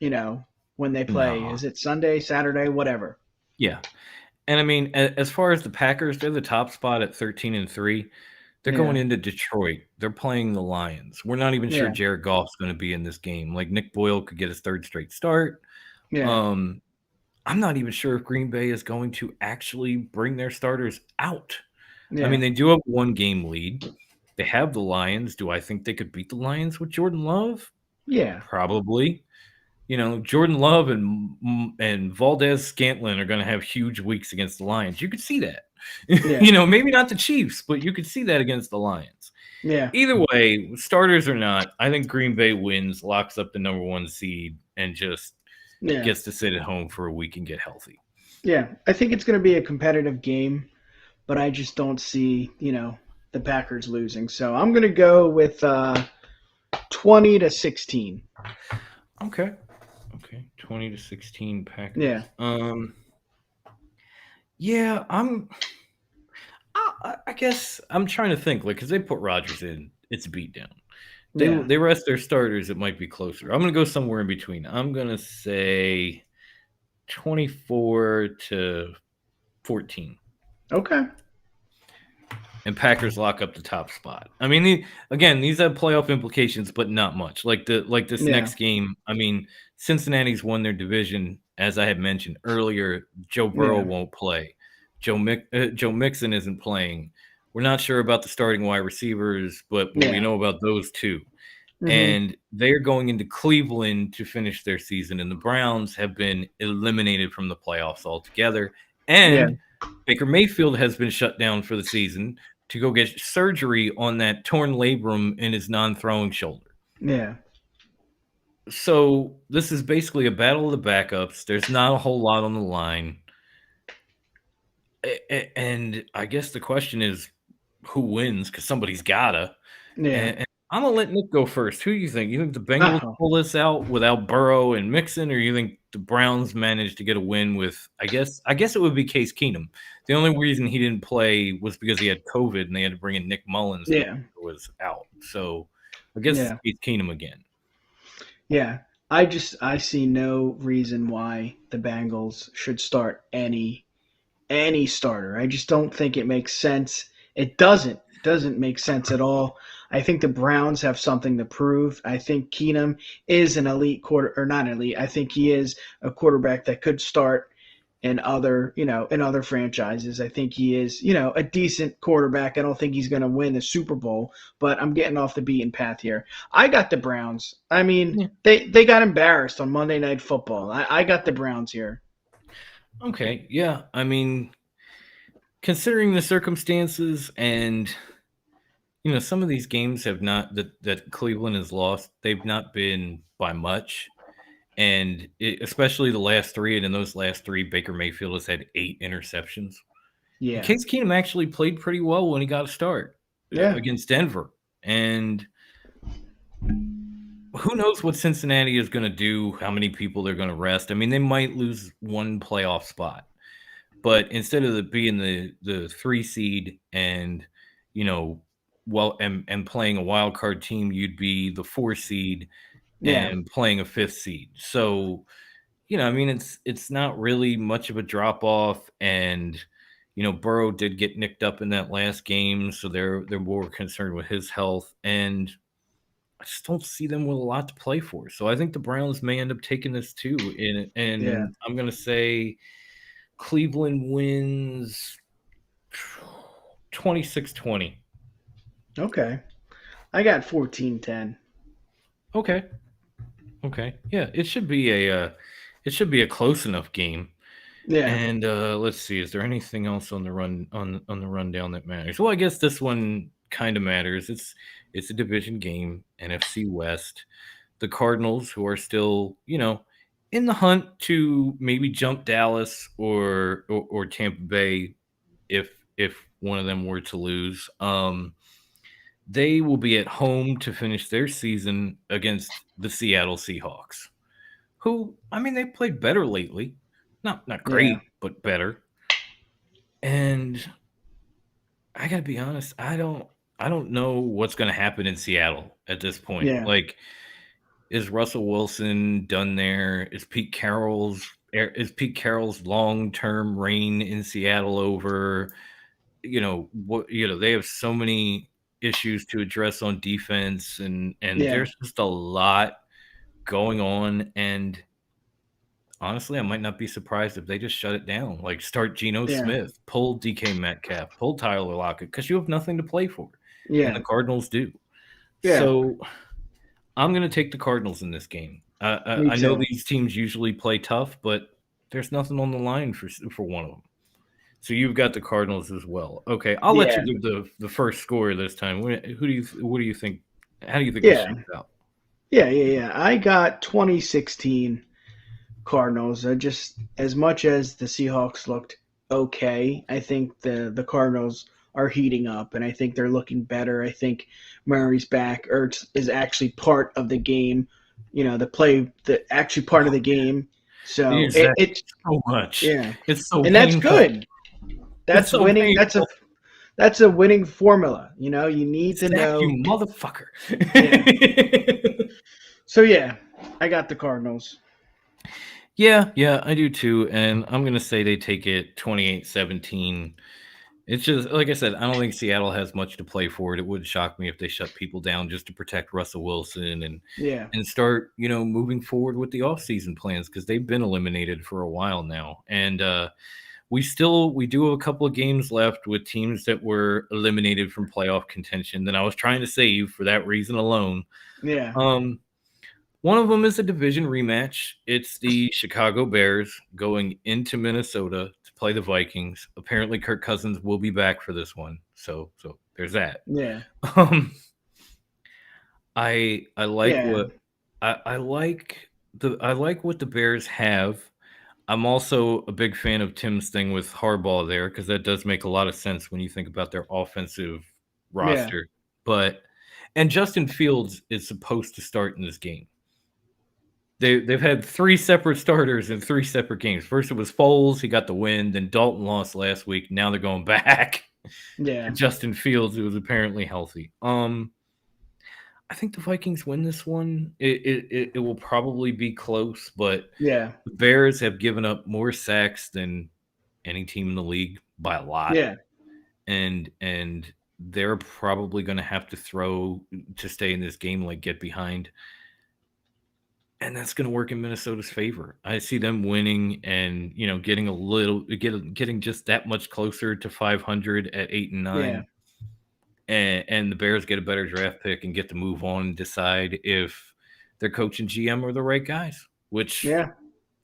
when they play. no. Is it Sunday, Saturday, whatever? Yeah. And I mean, as far as the Packers, they're the top spot at 13-3. They're going Yeah. into Detroit. They're playing the Lions. We're not even sure Yeah. Jared Goff's going to be in this game. Like Nick Boyle could get his third straight start. Yeah. Um, I'm not even sure if Green Bay is going to actually bring their starters out. I mean, Yeah. they do have one game lead. They have the Lions. Do I think they could beat the Lions with Jordan Love? Yeah. Probably. Jordan Love and Valdez Scantlin are going to have huge weeks against the Lions. You could see that. Yeah. Maybe not the Chiefs, but you could see that against the Lions. Yeah. Either way, starters or not, I think Green Bay wins, locks up the number 1 seed, and just Yeah. gets to sit at home for a week and get healthy. Yeah. I think it's going to be a competitive game, but I just don't see, the Packers losing. So I'm going to go with 20-16. Okay. 20-16 Packers. Yeah. Yeah, I guess I'm trying to think, like, because they put Rodgers in, it's a beatdown. Yeah. They rest their starters, it might be closer. I'm going to go somewhere in between. I'm going to say 24-14. Okay. And Packers lock up the top spot. I mean, these have playoff implications, but not much. Like this Yeah. next game, I mean, Cincinnati's won their division. As I had mentioned earlier, Joe Burrow won't play. Joe Mixon isn't playing. We're not sure about the starting wide receivers, but we know about those two. Mhm. And they're going into Cleveland to finish their season, and the Browns have been eliminated from the playoffs altogether. And Baker Mayfield has been shut down for the season to go get surgery on that torn labrum in his non-throwing shoulder. Yeah. So this is basically a battle of the backups. There's not a whole lot on the line. And I guess the question is who wins, because somebody's gotta. Yeah. And I'm gonna let Nick go first. Who do you think? You think the Bengals pull this out without Burrow and Mixon, or you think the Browns managed to get a win with? I guess it would be Case Keenum. The only reason he didn't play was because he had COVID and they had to bring in Nick Mullins, who was out. So I guess it's Case Keenum again. Yeah. I see no reason why the Bengals should start any starter. I just don't think it makes sense. It doesn't make sense at all. I think the Browns have something to prove. I think Keenum is an elite or not elite. I think he is a quarterback that could start in other franchises. I think he is, a decent quarterback. I don't think he's going to win the Super Bowl, but I'm getting off the beaten path here. I got the Browns. I mean, they got embarrassed on Monday Night Football. I got the Browns here. Okay, yeah. I mean, considering the circumstances and some of these games have not that Cleveland has lost, they've not been by much. And especially the last 3, and in those last 3, Baker Mayfield has had 8 interceptions. Yeah. And Case Keenum actually played pretty well when he got a start against Denver. And who knows what Cincinnati is going to do, how many people they're going to rest. I mean, they might lose one playoff spot. But instead of being the 3 seed and, and playing a wild card team, you'd be the 4 seed and playing a 5th seed. So, I mean, it's not really much of a drop off. And, Burrow did get nicked up in that last game, so they're more concerned with his health. And I just don't see them with a lot to play for. So I think the Browns may end up taking this too. And I'm going to say Cleveland wins 26-20. Okay. I got 14-10. Okay. Yeah, it should be a close enough game. Yeah. And let's see, is there anything else on the rundown that matters? Well, I guess this one kind of matters. It's a division game, NFC West. the Cardinals, who are still, in the hunt to maybe jump Dallas or Tampa Bay if one of them were to lose. They will be at home to finish their season against the Seattle Seahawks, who, I mean, they played better lately. Not Yeah. great, but better. And I gotta be honest, I don't know what's gonna happen in Seattle at this point. Yeah. Like, is Russell Wilson done there? Is Pete Carroll's long term reign in Seattle over? They have so many issues to address on defense, and Yeah. there's just a lot going on. And honestly, I might not be surprised if they just shut it down. Like, start Geno Yeah. Smith, pull DK Metcalf, pull Tyler Lockett, because you have nothing to play for, and the Yeah. Cardinals do. Yeah. So I'm going to take the Cardinals in this game. Me I know too. these teams usually play tough, but there's nothing on the line for one of them. So you've got the Cardinals as well. Okay, I'll let you Yeah. give the first score this time. What do you think? How do you think this Yeah. shakes out? Yeah. Yeah. Yeah. I got 2016 Cardinals. Just as much as the Seahawks looked okay, I think the Cardinals are heating up, and I think they're looking better. I think Murray's back. Ertz is actually part of the game. The actually part of the game. So Exactly. So much. yeah, It's so and that's painful. good. It's That's so winning. painful. That's a winning formula. You need to Sack you, know. motherfucker. Yeah. So yeah, I got the Cardinals. Yeah, I do too. And I'm going to say they take it 28-17. It's just, like I said, I don't think Seattle has much to play for it. It would shock me if they shut people down just to protect Russell Wilson Yeah. and start, moving forward with the offseason plans, because they've been eliminated for a while now. And we do have a couple of games left with teams that were eliminated from playoff contention that I was trying to save for that reason alone. Yeah. Um, One of them is a division rematch. It's the Chicago Bears going into Minnesota to play the Vikings. Apparently, Kirk Cousins will be back for this one, so there's that. Yeah. Um, I like Yeah. what I like what the Bears have. I'm also a big fan of Tim's thing with Harbaugh there, because that does make a lot of sense when you think about their offensive Yeah. roster. And Justin Fields is supposed to start in this game. They've had three separate starters in three separate games. First it was Foles, he got the win. Then Dalton lost last week. Now they're going back to Yeah. Justin Fields, who was apparently healthy. I think the Vikings win this one. It will probably be close, but Yeah. the Bears have given up more sacks than any team in the league by a lot, Yeah. and they're probably going to have to throw to stay in this game, like get behind. And that's going to work in Minnesota's favor. I see them winning and, getting just that much closer to 500 at 8-9. And the Bears get a better draft pick and get to move on and decide if their coach and GM are the right guys, which Yeah.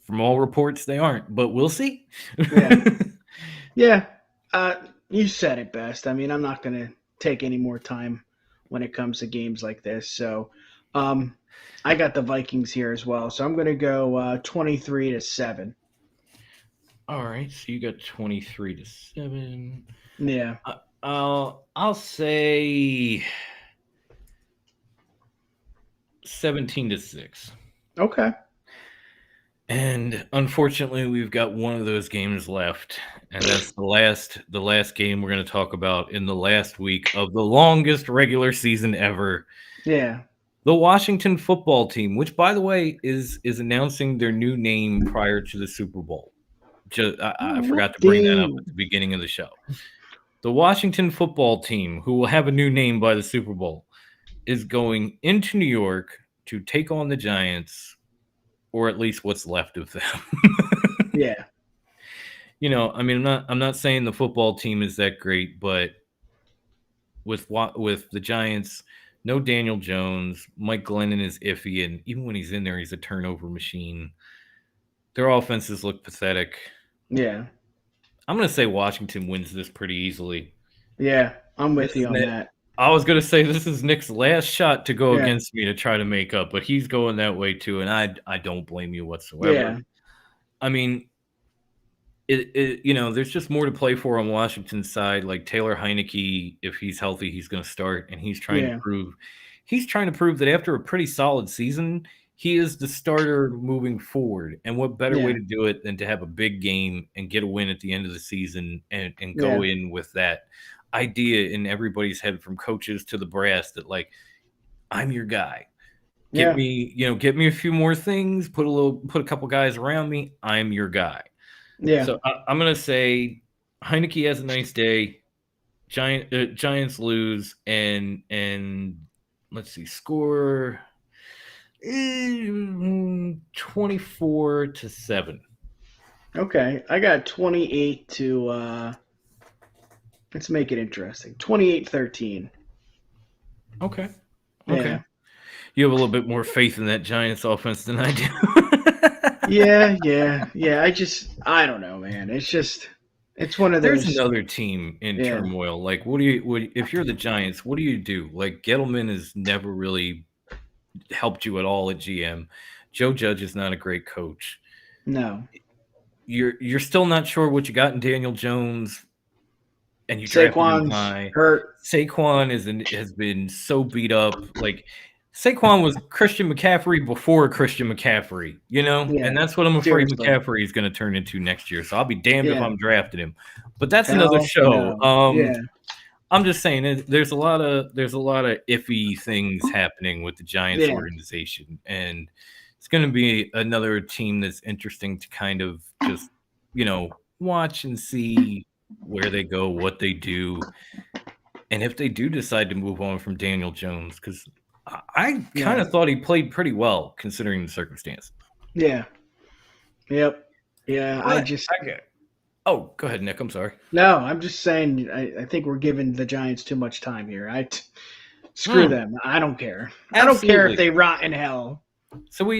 from all reports they aren't, but we'll see. Yeah. Yeah. You said it best. I mean, I'm not going to take any more time when it comes to games like this. So, I got the Vikings here as well. So I'm going to go 23-7. All right, so you got 23-7. Yeah. I'll say 17-6. Okay. And unfortunately, we've got one of those games left, and that's the last game we're going to talk about in the last week of the longest regular season ever. Yeah. The Washington football team, which, by the way, is announcing their new name prior to the Super Bowl. I forgot to bring that up at the beginning of the show. The Washington football team, who will have a new name by the Super Bowl, is going into New York to take on the Giants, or at least what's left of them. Yeah. I mean, I'm not saying the football team is that great, but with the Giants, no Daniel Jones, Mike Glennon is iffy, and even when he's in there, he's a turnover machine. Their offenses look pathetic. Yeah. I'm going to say Washington wins this pretty easily. Yeah. I'm with This you is on that. I was gonna say this is Nick's last shot to go Yeah, against me to try to make up, but he's going that way too, and I don't blame you whatsoever. yeah, I mean, there's just more to play for on Washington's side. Like Taylor Heineke, if he's healthy, he's going to start, and yeah, he's trying to prove that after a pretty solid season, he is the starter moving forward. And what better way yeah, to do it than to have a big game and get a win at the end of the season and go yeah, in with that idea in everybody's head, from coaches to the brass, that like, I'm your guy. yeah, Get me a few more things, put a couple guys around me. I'm your guy. yeah. So I'm gonna say Heineke has a nice day. Giants lose, and let's see, score 24-7. Okay, I got 28 to. Let's make it interesting. 28-13. Okay, okay. Yeah, You have a little bit more faith in that Giants offense than I do. yeah, yeah, yeah. I don't know, man. It's one of There's those. another team in Yeah, turmoil. Like, if you're the Giants, what do you do? Like, Gettleman has never really helped you at all at GM. Joe Judge is not a great coach. no. You're still not sure what you got in Daniel Jones, and you drafted him Saquon's high. hurt. Saquon has been so beat up. Like, Saquon was Christian McCaffrey before Christian McCaffrey, Yeah, and that's what I'm afraid seriously. McCaffrey is going to turn into next year. So I'll be damned if Yeah, I'm drafting him. But that's another hell show. no. Yeah, I'm just saying there's a lot of iffy things happening with the Giants yeah, organization, and it's going to be another team that's interesting to kind of just watch and see where they go, what they do, and if they do decide to move on from Daniel Jones, because I kind yeah, of thought he played pretty well considering the circumstances. yeah. Yep. Yeah, I But just I get. Oh, go ahead, Nick. I'm sorry. no. I'm just saying. I think we're giving the Giants too much time here. Screw Hmm, them. I don't care. I don't care if absolutely. they rot in hell. So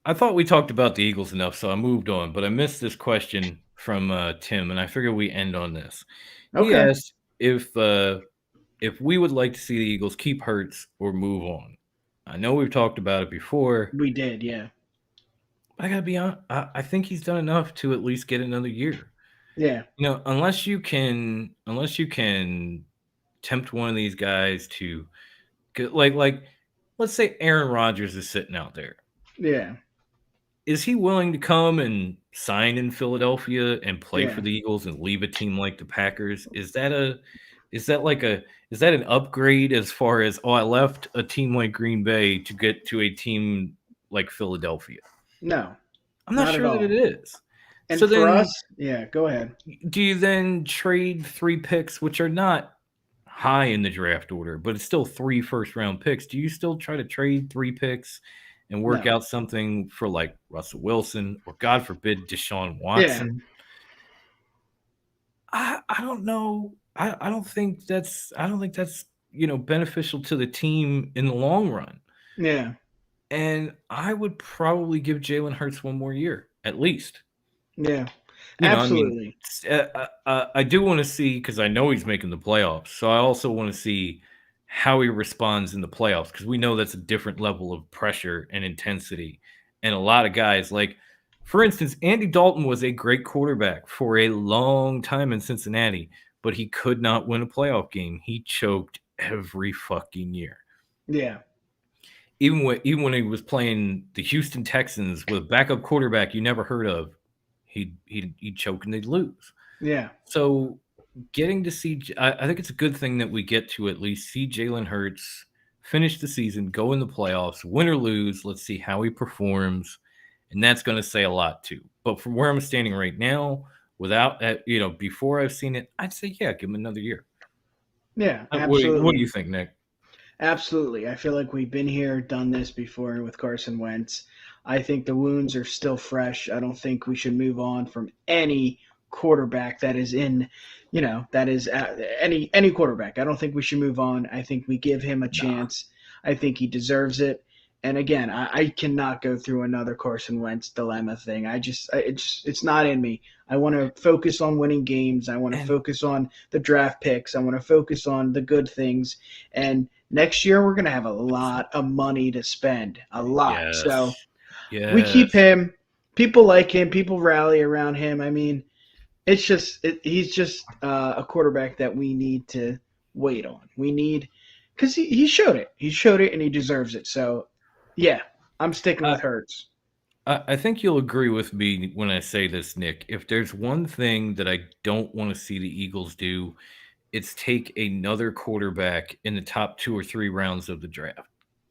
I thought we talked about the Eagles enough, so I moved on. But I missed this question from Tim, and I figured we end on this. He Okay. asked if we would like to see the Eagles keep Hurts or move on. I know we've talked about it before. We did. Yeah. I gotta be honest. I think he's done enough to at least get another year. Yeah. Unless you can tempt one of these guys to like let's say Aaron Rodgers is sitting out there. Yeah. Is he willing to come and sign in Philadelphia and play for Yeah. the Eagles and leave a team like the Packers? Is that an upgrade as far as, oh, I left a team like Green Bay to get to a team like Philadelphia? No, I'm not not at sure that it all. is. And So for then, us, yeah. Go ahead. do you then trade 3 picks, which are not high in the draft order, but it's still 3 first-round picks? Do you still try to trade 3 picks and work No. out something for like Russell Wilson or, God forbid, Deshaun Yeah. Watson? I don't know. I don't think that's beneficial to the team in the long run. Yeah. And I would probably give Jalen Hurts one more year at least. Yeah. I mean, Absolutely. I do want to see, because I know he's making the playoffs. So I also want to see how he responds in the playoffs, because we know that's a different level of pressure and intensity. And a lot of guys, like, for instance, Andy Dalton was a great quarterback for a long time in Cincinnati, but he could not win a playoff game. He choked every fucking year. Yeah. Even when he was playing the Houston Texans with a backup quarterback you never heard of, he'd choke and they'd lose. Yeah. So getting to see, I think it's a good thing that we get to at least see Jalen Hurts finish the season, go in the playoffs, win or lose. Let's see how he performs, and that's going to say a lot too. But from where I'm standing right now, without before I've seen it, I'd say yeah, give him another year. Yeah. What do you Absolutely. think, Nick? Absolutely. I feel like we've been here, done this before with Carson Wentz. I think the wounds are still fresh. I don't think we should move on from any quarterback that is in, that is any quarterback. I don't think we should move on. I think we give him a Nah. chance. I think he deserves it. And again, I cannot go through another Carson Wentz dilemma thing. It's not in me. I want to focus on winning games. I want to And focus on the draft picks. I want to focus on the good things. And next year we're going to have a lot of money to spend, a lot. So yes, we keep yes. him. People like him. People rally around him. I mean, he's just a quarterback that we need to wait on. We need because he showed it. He showed it, and he deserves it. So, yeah, I'm sticking I, with Hurts. I think you'll agree with me when I say this, Nick. If there's one thing that I don't want to see the Eagles do, it's take another quarterback in the top 2 or 3 rounds of the draft.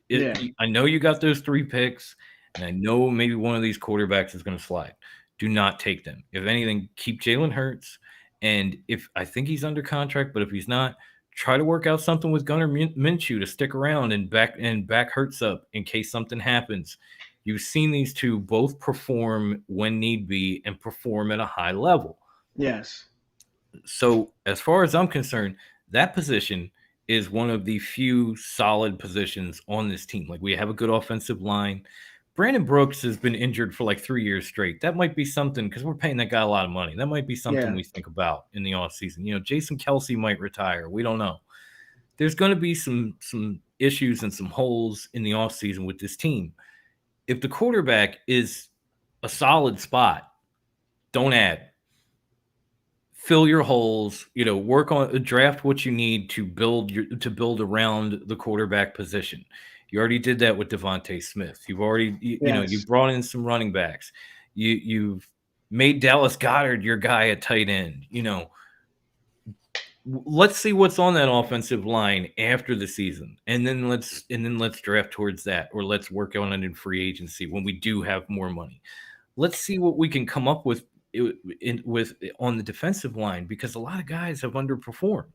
Yeah, I know you got those 3 picks, and I know maybe one of these quarterbacks is going to slide. Do not take them. If anything, keep Jalen Hurts. And if I think he's under contract, but if he's not, try to work out something with Gunnar Minshew to stick around and back Hurts up in case something happens. You've seen these two both perform when need be and perform at a high level. yes, So, as far as I'm concerned, that position is one of the few solid positions on this team. Like, we have a good offensive line. Brandon Brooks has been injured for like 3 years straight. That might be something because we're paying that guy a lot of money. That might be something yeah, we think about in the offseason. Jason Kelsey might retire. We don't know. There's going to be some issues and some holes in the offseason with this team. If the quarterback is a solid spot, don't add. Fill your holes, work on draft what you need to build around the quarterback position. You already did that with Devontae Smith. You've already you yes, brought in some running backs. You've made Dallas Goedert your guy at tight end. Let's see what's on that offensive line after the season, and then let's draft towards that, or let's work on it in free agency when we do have more money. Let's see what we can come up with on the defensive line, because a lot of guys have underperformed.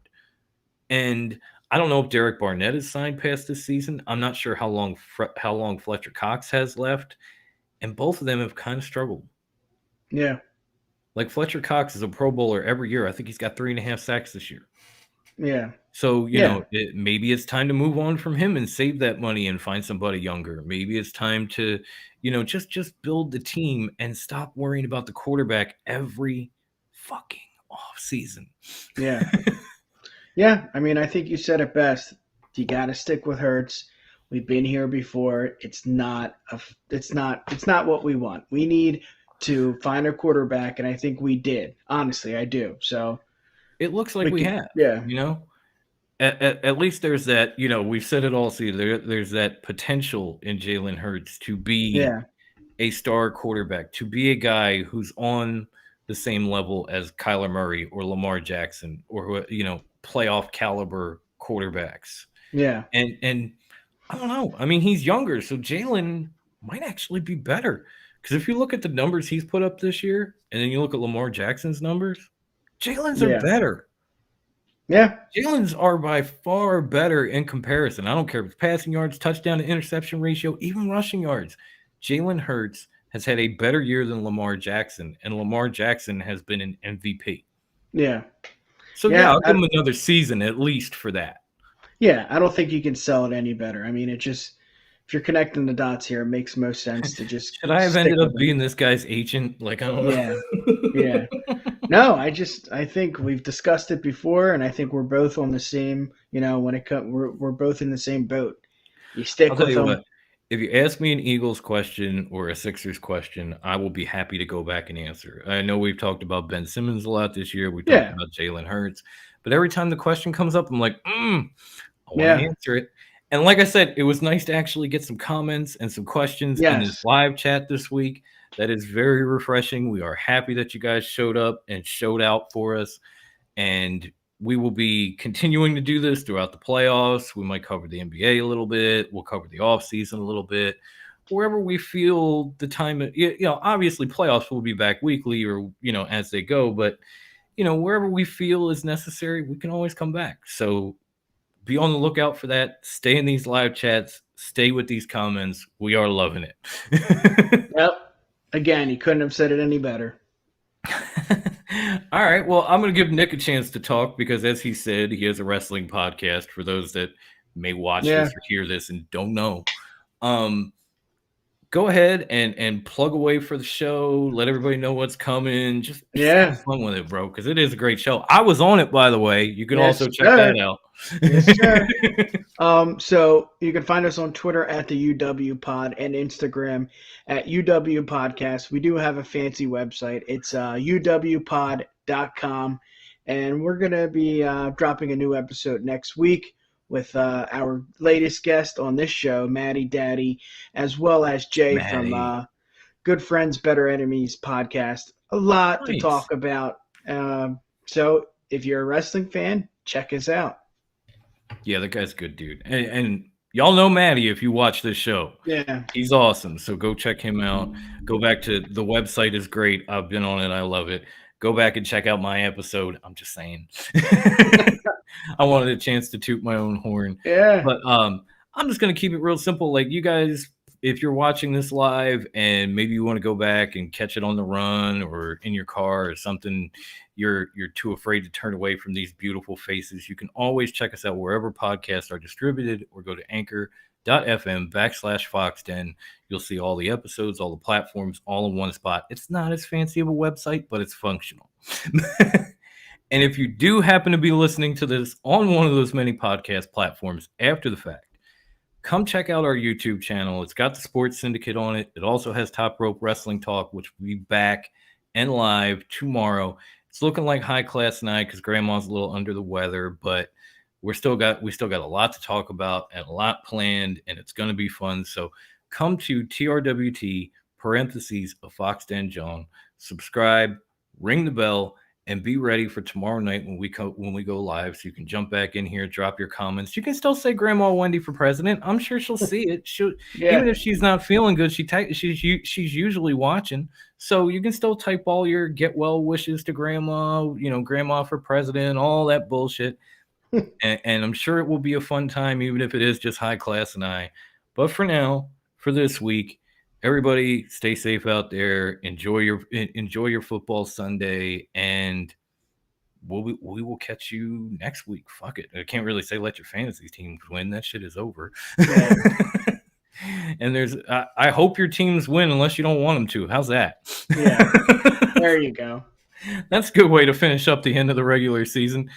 And I don't know if Derek Barnett is signed past this season. I'm not sure how long Fletcher Cox has left, and both of them have kind of struggled. yeah, Like, Fletcher Cox is a Pro Bowler every year. I think he's got 3.5 sacks this year. yeah, So, yeah, maybe it's time to move on from him and save that money and find somebody younger. Maybe it's time to, just build the team and stop worrying about the quarterback every fucking off season. yeah, yeah. I mean, I think you said it best. You got to stick with Hurts. We've been here before. It's not what we want. We need to find a quarterback, and I think we did. Honestly, I do. So It looks like we we could, have, yeah, At least there's that, we've said it all season. There's that potential in Jalen Hurts to be yeah, a star quarterback, to be a guy who's on the same level as Kyler Murray or Lamar Jackson, or playoff caliber quarterbacks. yeah, And I don't know. I mean, he's younger, so Jalen might actually be better. Because if you look at the numbers he's put up this year, and then you look at Lamar Jackson's numbers, Jalen's are yeah, better. yeah, Jalen's are by far better in comparison. I don't care if it's passing yards, touchdown to interception ratio, even rushing yards. Jalen Hurts has had a better year than Lamar Jackson, and Lamar Jackson has been an MVP. yeah, So, yeah, yeah. I'll give him another season at least for that. Yeah, I don't think you can sell it any better. I mean, it just if you're connecting the dots here, it makes most sense to just Should I have stick ended up with it. being this guy's agent? Like, I don't Yeah, know. yeah. No, I think we've discussed it before, and I think we're both on the same. When it comes, we're both in the same boat. You I'll stick tell with you them. what, if you ask me an Eagles question or a Sixers question, I will be happy to go back and answer. I know we've talked about Ben Simmons a lot this year. We talked Yeah, about Jalen Hurts, but every time the question comes up, I'm like, I want to yeah, answer it. And like I said, it was nice to actually get some comments and some questions in this yes, live chat this week. That is very refreshing. We are happy that you guys showed up and showed out for us. And we will be continuing to do this throughout the playoffs. We might cover the NBA a little bit. We'll cover the offseason a little bit. Wherever we feel the time, obviously playoffs will be back weekly or, as they go. But, wherever we feel is necessary, we can always come back. So be on the lookout for that. Stay in these live chats. Stay with these comments. We are loving it. yep. Again, you couldn't have said it any better. All right. Well, I'm going to give Nick a chance to talk because, as he said, he has a wrestling podcast for those that may watch Yeah, this or hear this and don't know. Um, go ahead and plug away for the show. Let everybody know what's coming. Just have Yeah. fun with it, bro, because it is a great show. I was on it, by the way. You can Yes, also check sir. that out. Yes, sir. So you can find us on Twitter at the UW Pod and Instagram at UW Podcast. We do have a fancy website. It's uwpod.com. And we're going to be dropping a new episode next week with our latest guest on this show, Maddie Daddy, as well as Jay from Maddie. Good Friends, Better Enemies podcast. A lot to Nice. talk about. So if you're a wrestling fan, check us out. Yeah, that guy's a good dude. And y'all know Maddie if you watch this show. Yeah. He's awesome. So go check him out. Go back to the website is great. I've been on it. I love it. Go back and check out my episode. I'm just saying. I wanted a chance to toot my own horn. Yeah. But I'm just gonna keep it real simple. Like you guys, if you're watching this live and maybe you want to go back and catch it on the run or in your car or something, you're too afraid to turn away from these beautiful faces, you can always check us out wherever podcasts are distributed or go to anchor.fm/FoxDen. You'll see all the episodes, all the platforms, all in one spot. It's not as fancy of a website, but it's functional. And if you do happen to be listening to this on one of those many podcast platforms after the fact, come check out our YouTube channel. It's got the Sports Syndicate on it. It also has Top Rope Wrestling Talk, which will be back and live tomorrow. It's looking like high class night because Grandma's a little under the weather, but we still got a lot to talk about and a lot planned, and it's going to be fun. So come to TRWT parentheses of Fox Den John, subscribe, ring the bell, and be ready for tomorrow night when we go live. So you can jump back in here, drop your comments. You can still say Grandma Wendy for president. I'm sure she'll see it. Even if she's not feeling good, she's usually watching. So you can still type all your get well wishes to Grandma. Grandma for president, all that bullshit. and I'm sure it will be a fun time, even if it is just high class and I. But for now, for this week, everybody stay safe out there. Enjoy your football Sunday, and we will catch you next week. Fuck it. I can't really say let your fantasy teams win. That shit is over. Yeah. And I hope your teams win unless you don't want them to. How's that? Yeah. There you go. That's a good way to finish up the end of the regular season.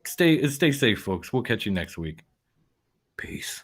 Stay safe, folks. We'll catch you next week. Peace.